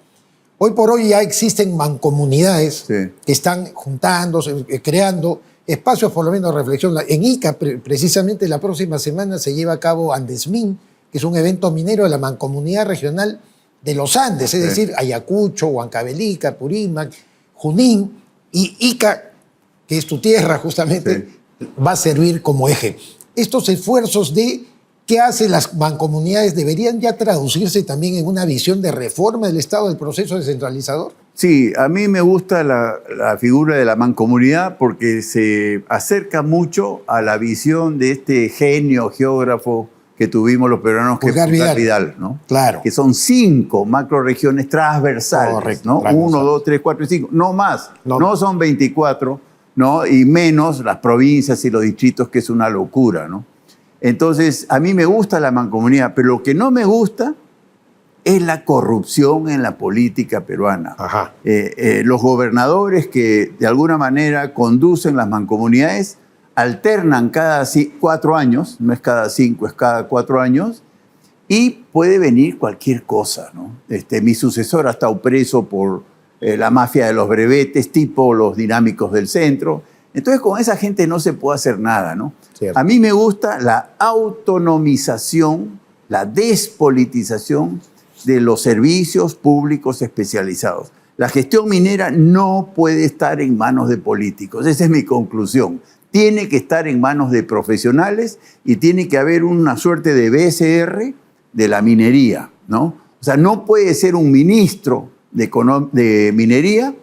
Hoy por hoy ya existen mancomunidades Sí. que están juntándose, creando espacios por lo menos de reflexión. En Ica, precisamente la próxima semana se lleva a cabo Andesmin, que es un evento minero de la Mancomunidad Regional de los Andes, es decir, Ayacucho, Huancavelica, Purímac, Junín y Ica, que es tu tierra justamente, va a servir como eje. Estos esfuerzos de ¿qué hacen las mancomunidades? ¿Deberían ya traducirse también en una visión de reforma del Estado del proceso descentralizador? Sí, a mí me gusta la figura de la mancomunidad porque se acerca mucho a la visión de este genio geógrafo que tuvimos los peruanos, que es Pulgar Pulgar Vidal. Vidal, ¿no? Claro. Que son 5 macroregiones transversales, Correcto, ¿no? transversales. 1, 2, 3, 4 y 5, no más, No. no son 24, ¿no? Y menos las provincias y los distritos, que es una locura, ¿no? Entonces, a mí me gusta la mancomunidad, pero lo que no me gusta es la corrupción en la política peruana. Ajá. Los gobernadores que de alguna manera conducen las mancomunidades alternan cada 4 años, no es cada 5, es cada 4 años, y puede venir cualquier cosa, ¿no? Mi sucesor ha estado preso por la mafia de los brevetes, tipo los dinámicos del centro. Entonces, con esa gente no se puede hacer nada, ¿no? Cierto. A mí me gusta la autonomización, la despolitización de los servicios públicos especializados. La gestión minera no puede estar en manos de políticos. Esa es mi conclusión. Tiene que estar en manos de profesionales y tiene que haber una suerte de BCR de la minería, ¿no? O sea, no puede ser un ministro de minería,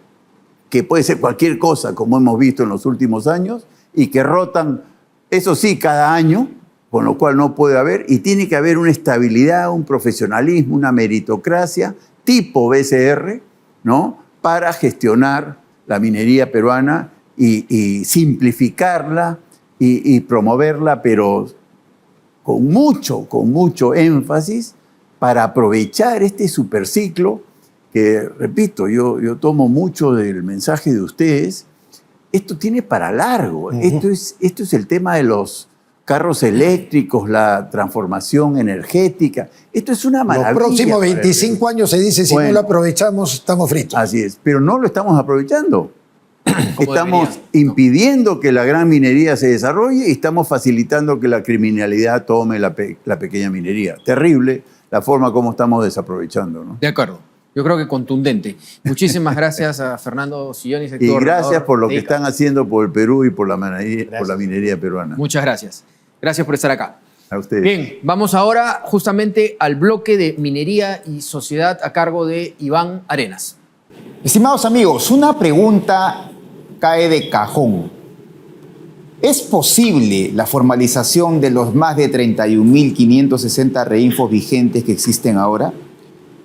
que puede ser cualquier cosa, como hemos visto en los últimos años, y que rotan, eso sí, cada año, con lo cual no puede haber, y tiene que haber una estabilidad, un profesionalismo, una meritocracia tipo BCR, ¿no? Para gestionar la minería peruana y simplificarla y promoverla, pero con mucho énfasis para aprovechar este superciclo que, repito, yo tomo mucho del mensaje de ustedes. Esto tiene para largo. Esto es el tema de los carros eléctricos, la transformación energética. Esto es una maravilla. Los próximos 25 años se dice, si no Bueno. lo aprovechamos, estamos fritos. Así es, pero no lo estamos aprovechando. Estamos debería, impidiendo que la gran minería se desarrolle y estamos facilitando que la criminalidad tome la pequeña minería. Terrible la forma como estamos desaprovechando, ¿no? De acuerdo. Yo creo que contundente. Muchísimas gracias a Fernando Sillones. Y gracias por lo que de Ica. están haciendo por el Perú y por la minería peruana. Muchas gracias. Gracias por estar acá. A ustedes. Bien, vamos ahora justamente al bloque de minería y sociedad a cargo de Iván Arenas. Estimados amigos, una pregunta cae de cajón. ¿Es posible la formalización de los más de 31.560 reinfos vigentes que existen ahora?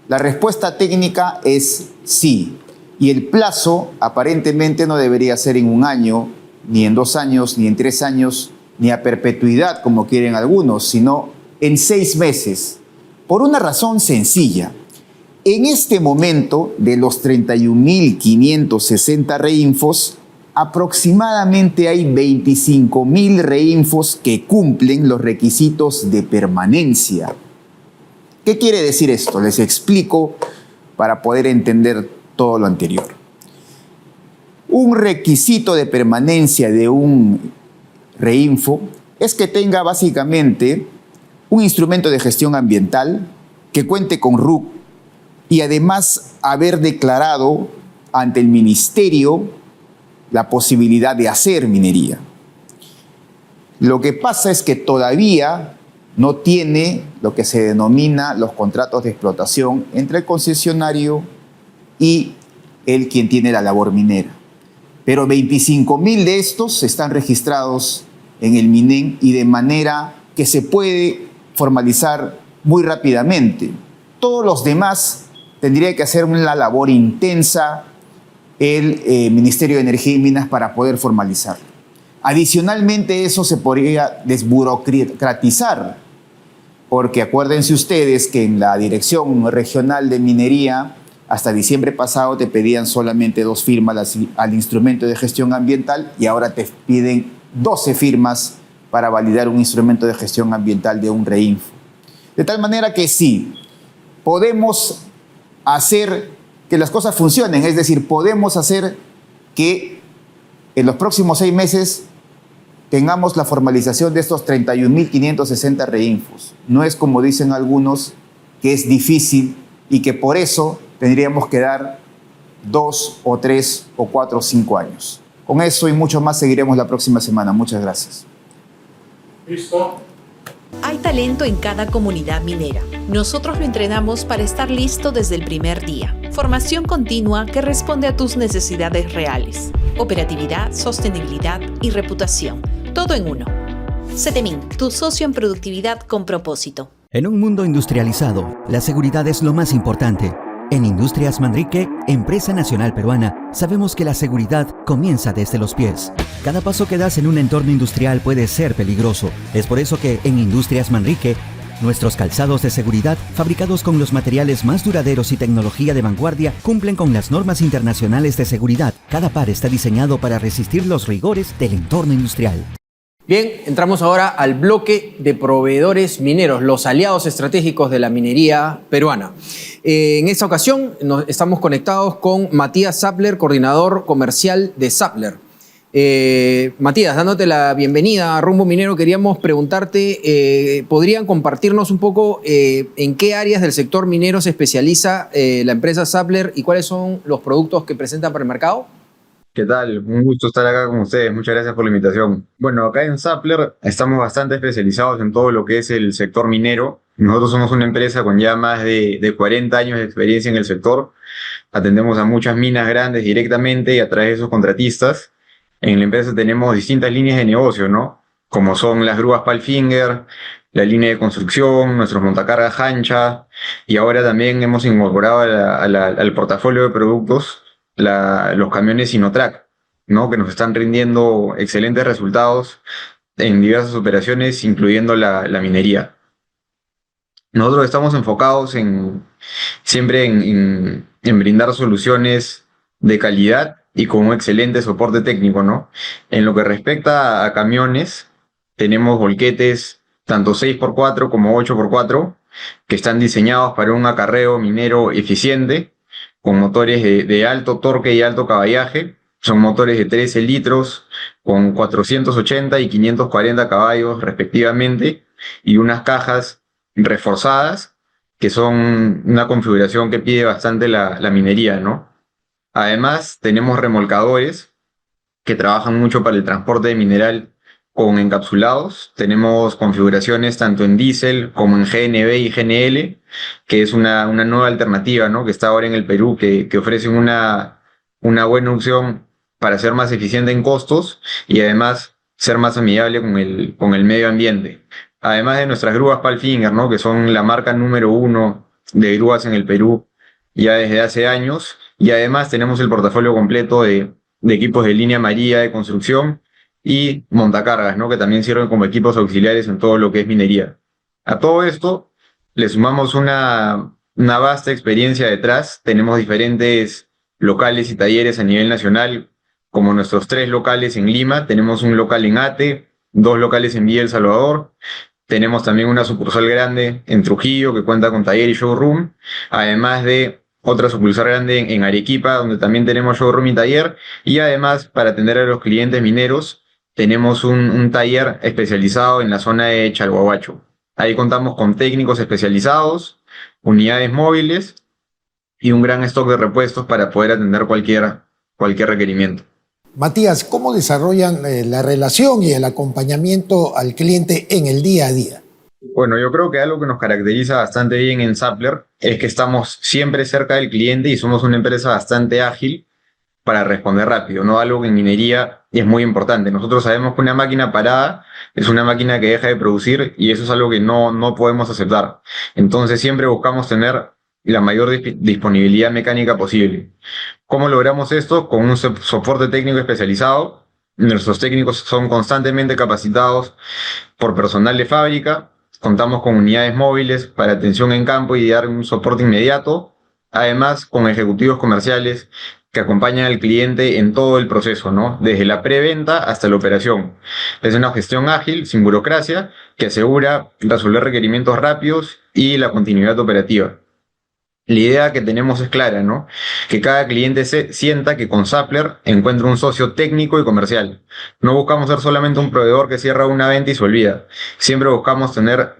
La respuesta técnica es sí. Y el plazo aparentemente no debería ser en 1 año, ni en 2 años, ni en 3 años, ni a perpetuidad, como quieren algunos, sino en 6 meses. Por una razón sencilla. En este momento, de los 31.560 reinfos, aproximadamente hay 25.000 reinfos que cumplen los requisitos de permanencia. ¿Qué quiere decir esto? Les explico para poder entender todo lo anterior. Un requisito de permanencia de un reinfo es que tenga básicamente un instrumento de gestión ambiental, que cuente con RUC y además haber declarado ante el ministerio la posibilidad de hacer minería. Lo que pasa es que todavía no tiene lo que se denomina los contratos de explotación entre el concesionario y el quien tiene la labor minera. Pero 25.000 de estos están registrados en el MINEN y de manera que se puede formalizar muy rápidamente. Todos los demás tendrían que hacer una labor intensa el Ministerio de Energía y Minas para poder formalizarlo. Adicionalmente, eso se podría desburocratizar, porque acuérdense ustedes que en la Dirección Regional de Minería, hasta diciembre pasado te pedían solamente 2 firmas al instrumento de gestión ambiental y ahora te piden 12 firmas para validar un instrumento de gestión ambiental de un REINFO. De tal manera que sí, podemos hacer que las cosas funcionen, es decir, podemos hacer que en los próximos 6 meses tengamos la formalización de estos 31.560 REINFOs. No es como dicen algunos, que es difícil y que por eso tendríamos que dar 2 o 3 o 4 o 5 años. Con eso y mucho más seguiremos la próxima semana. Muchas gracias. Listo. Hay talento en cada comunidad minera. Nosotros lo entrenamos para estar listo desde el primer día. Formación continua que responde a tus necesidades reales. Operatividad, sostenibilidad y reputación. Todo en uno. CETEMIN, tu socio en productividad con propósito. En un mundo industrializado, la seguridad es lo más importante. En Industrias Manrique, empresa nacional peruana, sabemos que la seguridad comienza desde los pies. Cada paso que das en un entorno industrial puede ser peligroso. Es por eso que en Industrias Manrique, nuestros calzados de seguridad, fabricados con los materiales más duraderos y tecnología de vanguardia, cumplen con las normas internacionales de seguridad. Cada par está diseñado para resistir los rigores del entorno industrial. Bien, entramos ahora al bloque de proveedores mineros, los aliados estratégicos de la minería peruana. En esta ocasión estamos conectados con Matías Zappler, coordinador comercial de Zappler. Matías, dándote la bienvenida a Rumbo Minero, queríamos preguntarte, ¿podrían compartirnos un poco en qué áreas del sector minero se especializa la empresa Zappler y cuáles son los productos que presentan para el mercado? ¿Qué tal? Un gusto estar acá con ustedes. Muchas gracias por la invitación. Bueno, acá en Zappler estamos bastante especializados en todo lo que es el sector minero. Nosotros somos una empresa con ya más de 40 años de experiencia en el sector. Atendemos a muchas minas grandes directamente y a través de esos contratistas. En la empresa tenemos distintas líneas de negocio, ¿no? Como son las grúas Palfinger, la línea de construcción, nuestros montacargas Hancha, y ahora también hemos incorporado al portafolio de productos los camiones Sinotrack, ¿no? Que nos están rindiendo excelentes resultados en diversas operaciones, incluyendo la minería. Nosotros estamos enfocados siempre en brindar soluciones de calidad y con un excelente soporte técnico, ¿no? En lo que respecta a camiones, tenemos volquetes tanto 6x4 como 8x4 que están diseñados para un acarreo minero eficiente, con motores de alto torque y alto caballaje. Son motores de 13 litros con 480 y 540 caballos respectivamente, y unas cajas reforzadas que son una configuración que pide bastante la minería, ¿no? Además, tenemos remolcadores que trabajan mucho para el transporte de mineral con encapsulados. Tenemos configuraciones tanto en diésel como en GNB y GNL, que es una nueva alternativa, ¿no? Que está ahora en el Perú, que ofrecen una buena opción para ser más eficiente en costos y además ser más amigable con el medio ambiente. Además de nuestras grúas Palfinger, ¿no? Que son la marca número 1 de grúas en el Perú ya desde hace años, y además tenemos el portafolio completo de equipos de línea amarilla de construcción y montacargas, ¿no? Que también sirven como equipos auxiliares en todo lo que es minería. A todo esto le sumamos una vasta experiencia detrás. Tenemos diferentes locales y talleres a nivel nacional, como nuestros 3 locales en Lima. Tenemos un local en Ate, 2 locales en Villa El Salvador. Tenemos también una sucursal grande en Trujillo que cuenta con taller y showroom, además de otra sucursal grande en Arequipa, donde también tenemos showroom y taller. Y además, para atender a los clientes mineros, tenemos un taller especializado en la zona de Chalhuahuacho. Ahí contamos con técnicos especializados, unidades móviles y un gran stock de repuestos para poder atender cualquier requerimiento. Matías, ¿cómo desarrollan la relación y el acompañamiento al cliente en el día a día? Bueno, yo creo que algo que nos caracteriza bastante bien en Zappler es que estamos siempre cerca del cliente y somos una empresa bastante ágil para responder rápido, ¿no? Algo que en minería es muy importante. Nosotros sabemos que una máquina parada es una máquina que deja de producir y eso es algo que no podemos aceptar. Entonces siempre buscamos tener y la mayor disponibilidad mecánica posible. ¿Cómo logramos esto? Con un soporte técnico especializado. Nuestros técnicos son constantemente capacitados por personal de fábrica. Contamos con unidades móviles para atención en campo y dar un soporte inmediato. Además, con ejecutivos comerciales que acompañan al cliente en todo el proceso, ¿no? Desde la preventa hasta la operación. Es una gestión ágil, sin burocracia, que asegura resolver requerimientos rápidos y la continuidad operativa. La idea que tenemos es clara, ¿no? Que cada cliente sienta que con Sappler encuentra un socio técnico y comercial. No buscamos ser solamente un proveedor que cierra una venta y se olvida. Siempre buscamos tener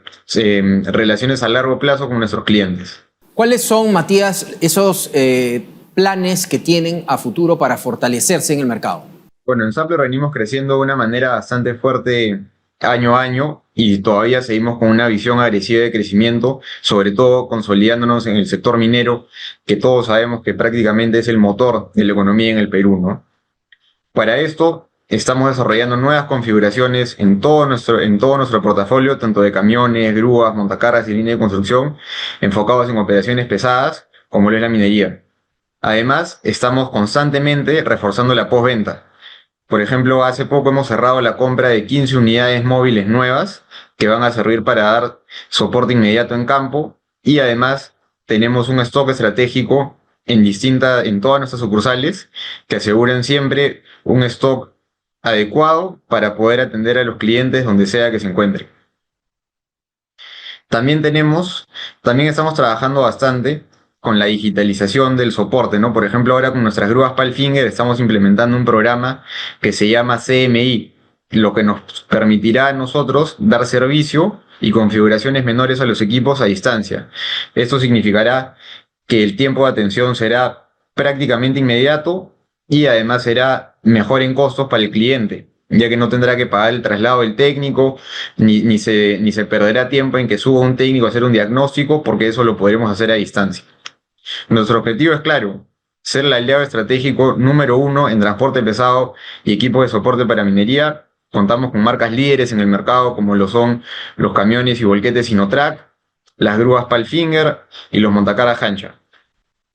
relaciones a largo plazo con nuestros clientes. ¿Cuáles son, Matías, esos planes que tienen a futuro para fortalecerse en el mercado? Bueno, en Sappler venimos creciendo de una manera bastante fuerte año a año y todavía seguimos con una visión agresiva de crecimiento, sobre todo consolidándonos en el sector minero, que todos sabemos que prácticamente es el motor de la economía en el Perú, ¿no? Para esto estamos desarrollando nuevas configuraciones en todo nuestro portafolio, tanto de camiones, grúas, montacargas y línea de construcción, enfocados en operaciones pesadas, como lo es la minería. Además, estamos constantemente reforzando la postventa. Por ejemplo, hace poco hemos cerrado la compra de 15 unidades móviles nuevas que van a servir para dar soporte inmediato en campo, y además tenemos un stock estratégico en todas nuestras sucursales que aseguran siempre un stock adecuado para poder atender a los clientes donde sea que se encuentren. También estamos trabajando bastante con la digitalización del soporte, ¿no? Por ejemplo, ahora con nuestras grúas Palfinger estamos implementando un programa que se llama CMI, lo que nos permitirá a nosotros dar servicio y configuraciones menores a los equipos a distancia. Esto significará que el tiempo de atención será prácticamente inmediato y además será mejor en costos para el cliente, ya que no tendrá que pagar el traslado del técnico, ni se perderá tiempo en que suba un técnico a hacer un diagnóstico, porque eso lo podremos hacer a distancia. Nuestro objetivo es claro: ser el aliado estratégico número 1 en transporte pesado y equipos de soporte para minería. Contamos con marcas líderes en el mercado como lo son los camiones y volquetes Sinotrac, las grúas Palfinger y los montacargas Hancha.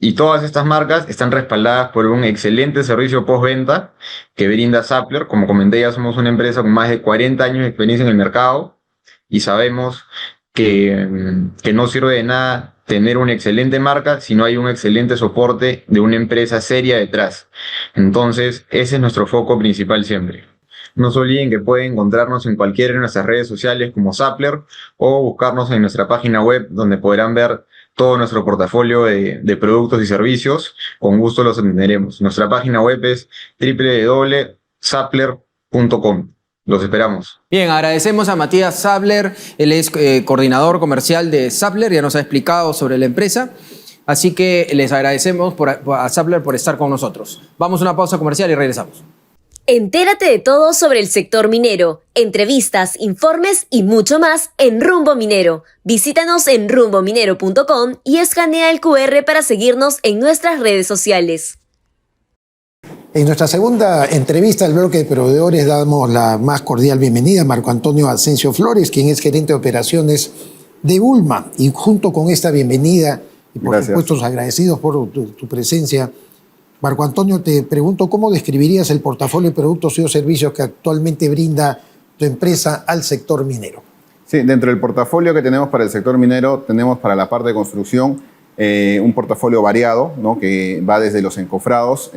Y todas estas marcas están respaldadas por un excelente servicio postventa que brinda Sappler. Como comenté, ya somos una empresa con más de 40 años de experiencia en el mercado y sabemos que no sirve de nada tener una excelente marca si no hay un excelente soporte de una empresa seria detrás. Entonces, ese es nuestro foco principal siempre. No se olviden que pueden encontrarnos en cualquiera de nuestras redes sociales como Sappler o buscarnos en nuestra página web, donde podrán ver todo nuestro portafolio de productos y servicios. Con gusto los atenderemos. Nuestra página web es www.sappler.com. Los esperamos. Bien, agradecemos a Matías Sabler. Él es coordinador comercial de Sappler, ya nos ha explicado sobre la empresa. Así que les agradecemos a Sappler por estar con nosotros. Vamos a una pausa comercial y regresamos. Entérate de todo sobre el sector minero, entrevistas, informes y mucho más en Rumbo Minero. Visítanos en rumbominero.com y escanea el QR para seguirnos en nuestras redes sociales. En nuestra segunda entrevista al bloque de proveedores damos la más cordial bienvenida a Marco Antonio Asensio Flores, quien es gerente de operaciones de Ulma. Y junto con esta bienvenida, y por supuesto agradecidos por tu presencia, Marco Antonio, te pregunto, ¿cómo describirías el portafolio de productos y servicios que actualmente brinda tu empresa al sector minero? Sí, dentro del portafolio que tenemos para el sector minero, tenemos para la parte de construcción un portafolio variado, ¿no? Que va desde los encofrados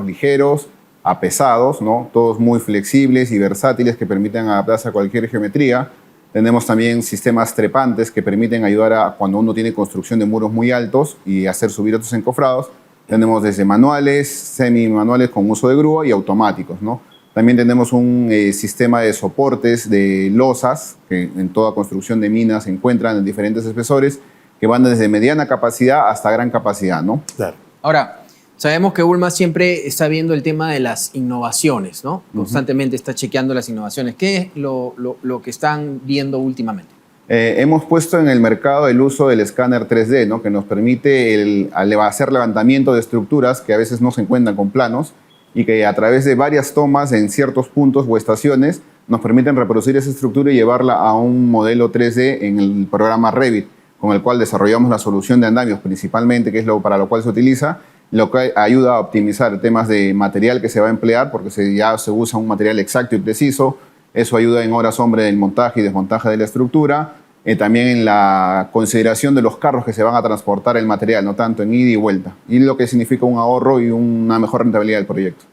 ligeros a pesados, ¿no? Todos muy flexibles y versátiles que permiten adaptarse a cualquier geometría. Tenemos también sistemas trepantes que permiten ayudar a cuando uno tiene construcción de muros muy altos y hacer subir otros encofrados. Tenemos desde manuales, semi-manuales con uso de grúa y automáticos, ¿no? También tenemos un sistema de soportes de losas que en toda construcción de minas se encuentran en diferentes espesores, que van desde mediana capacidad hasta gran capacidad, ¿no? Claro. Ahora, sabemos que Ulma siempre está viendo el tema de las innovaciones, ¿no? Constantemente está chequeando las innovaciones. ¿Qué es lo que están viendo últimamente? Hemos puesto en el mercado el uso del escáner 3D, ¿no? Que nos permite hacer levantamiento de estructuras que a veces no se encuentran con planos y que a través de varias tomas en ciertos puntos o estaciones nos permiten reproducir esa estructura y llevarla a un modelo 3D en el programa Revit, con el cual desarrollamos la solución de andamios principalmente, que es para lo cual se utiliza, lo que ayuda a optimizar temas de material que se va a emplear, porque ya se usa un material exacto y preciso. Eso ayuda en horas hombre del montaje y desmontaje de la estructura. También en la consideración de los carros que se van a transportar el material, no tanto en ida y vuelta. Y lo que significa un ahorro y una mejor rentabilidad del proyecto.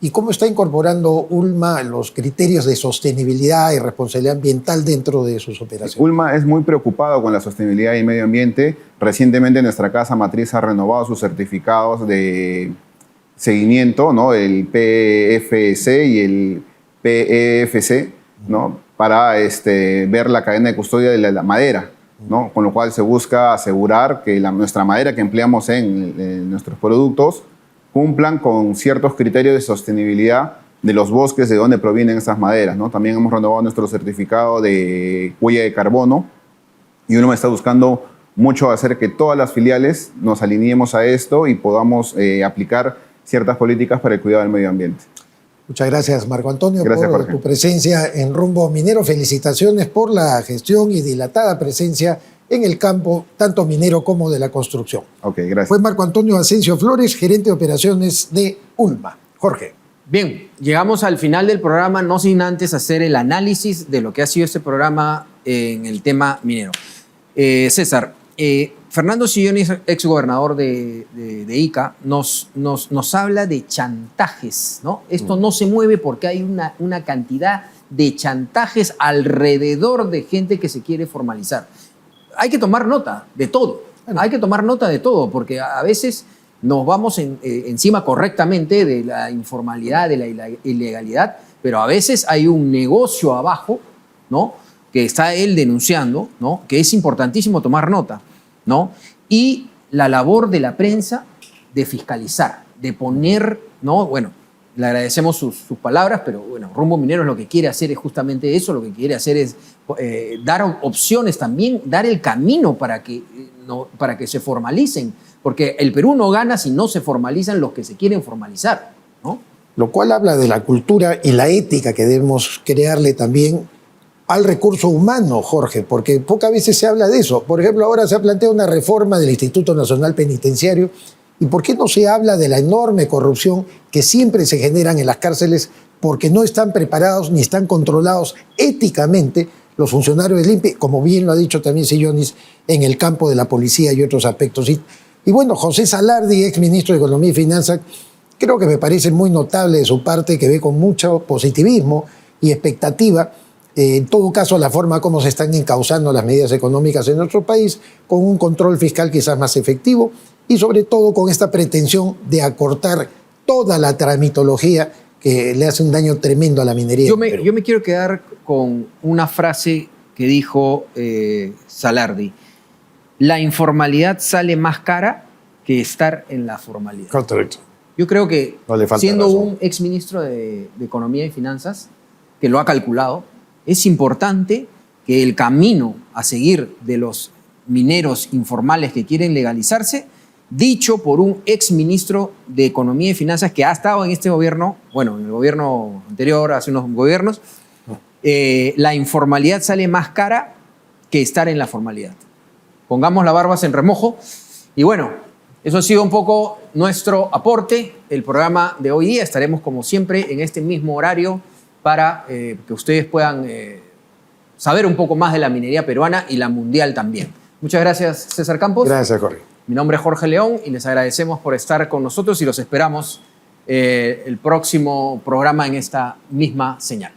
¿Y cómo está incorporando ULMA los criterios de sostenibilidad y responsabilidad ambiental dentro de sus operaciones? ULMA es muy preocupado con la sostenibilidad y el medio ambiente. Recientemente nuestra casa matriz ha renovado sus certificados de seguimiento, ¿no? El PFC y el PEFC, ¿no? Para ver la cadena de custodia de la madera, ¿no? Con lo cual se busca asegurar que nuestra madera que empleamos en nuestros productos cumplan con ciertos criterios de sostenibilidad de los bosques de donde provienen esas maderas, ¿no? También hemos renovado nuestro certificado de huella de carbono y uno está buscando mucho hacer que todas las filiales nos alineemos a esto y podamos aplicar ciertas políticas para el cuidado del medio ambiente. Muchas gracias, Marco Antonio, gracias, por Jorge. tu presencia en Rumbo Minero. Felicitaciones por la gestión y dilatada presencia en el campo, tanto minero como de la construcción. Ok, gracias. Fue Marco Antonio Asensio Flores, gerente de operaciones de ULMA. Jorge. Bien, llegamos al final del programa, no sin antes hacer el análisis de lo que ha sido este programa en el tema minero. César, Fernando Silloni, exgobernador de Ica, nos habla de chantajes, ¿no? Esto no se mueve porque hay una cantidad de chantajes alrededor de gente que se quiere formalizar. Hay que tomar nota de todo, hay que tomar nota de todo, porque a veces nos vamos encima correctamente de la informalidad, de la ilegalidad, pero a veces hay un negocio abajo, ¿no? Que está él denunciando, ¿no? Que es importantísimo tomar nota, ¿no? Y la labor de la prensa de fiscalizar, de poner, ¿no? Bueno, le agradecemos sus palabras, pero bueno, Rumbo Minero lo que quiere hacer es justamente eso, lo que quiere hacer es dar opciones también, dar el camino para que se formalicen, porque el Perú no gana si no se formalizan los que se quieren formalizar, ¿no? Lo cual habla de la cultura y la ética que debemos crearle también al recurso humano, Jorge, porque pocas veces se habla de eso. Por ejemplo, ahora se ha planteado una reforma del Instituto Nacional Penitenciario. ¿Y por qué no se habla de la enorme corrupción que siempre se generan en las cárceles porque no están preparados ni están controlados éticamente los funcionarios del INPE, como bien lo ha dicho también Sillonis, en el campo de la policía y otros aspectos? Y bueno, José Salardi, exministro de Economía y Finanzas, creo que me parece muy notable de su parte, que ve con mucho positivismo y expectativa, en todo caso, la forma como se están encauzando las medidas económicas en nuestro país, con un control fiscal quizás más efectivo y sobre todo con esta pretensión de acortar toda la tramitología que le hace un daño tremendo a la minería. Yo me quiero quedar con una frase que dijo Salardi: la informalidad sale más cara que estar en la formalidad. Correcto. Yo creo que No le falta siendo razón. un exministro de Economía y Finanzas, que lo ha calculado, es importante que el camino a seguir de los mineros informales que quieren legalizarse, dicho por un exministro de Economía y Finanzas que ha estado en este gobierno, bueno, en el gobierno anterior, hace unos gobiernos, la informalidad sale más cara que estar en la formalidad. Pongamos las barbas en remojo. Y bueno, eso ha sido un poco nuestro aporte. El programa de hoy día estaremos como siempre en este mismo horario para que ustedes puedan saber un poco más de la minería peruana y la mundial también. Muchas gracias, César Campos. Gracias, Jorge. Mi nombre es Jorge León y les agradecemos por estar con nosotros y los esperamos el próximo programa en esta misma señal.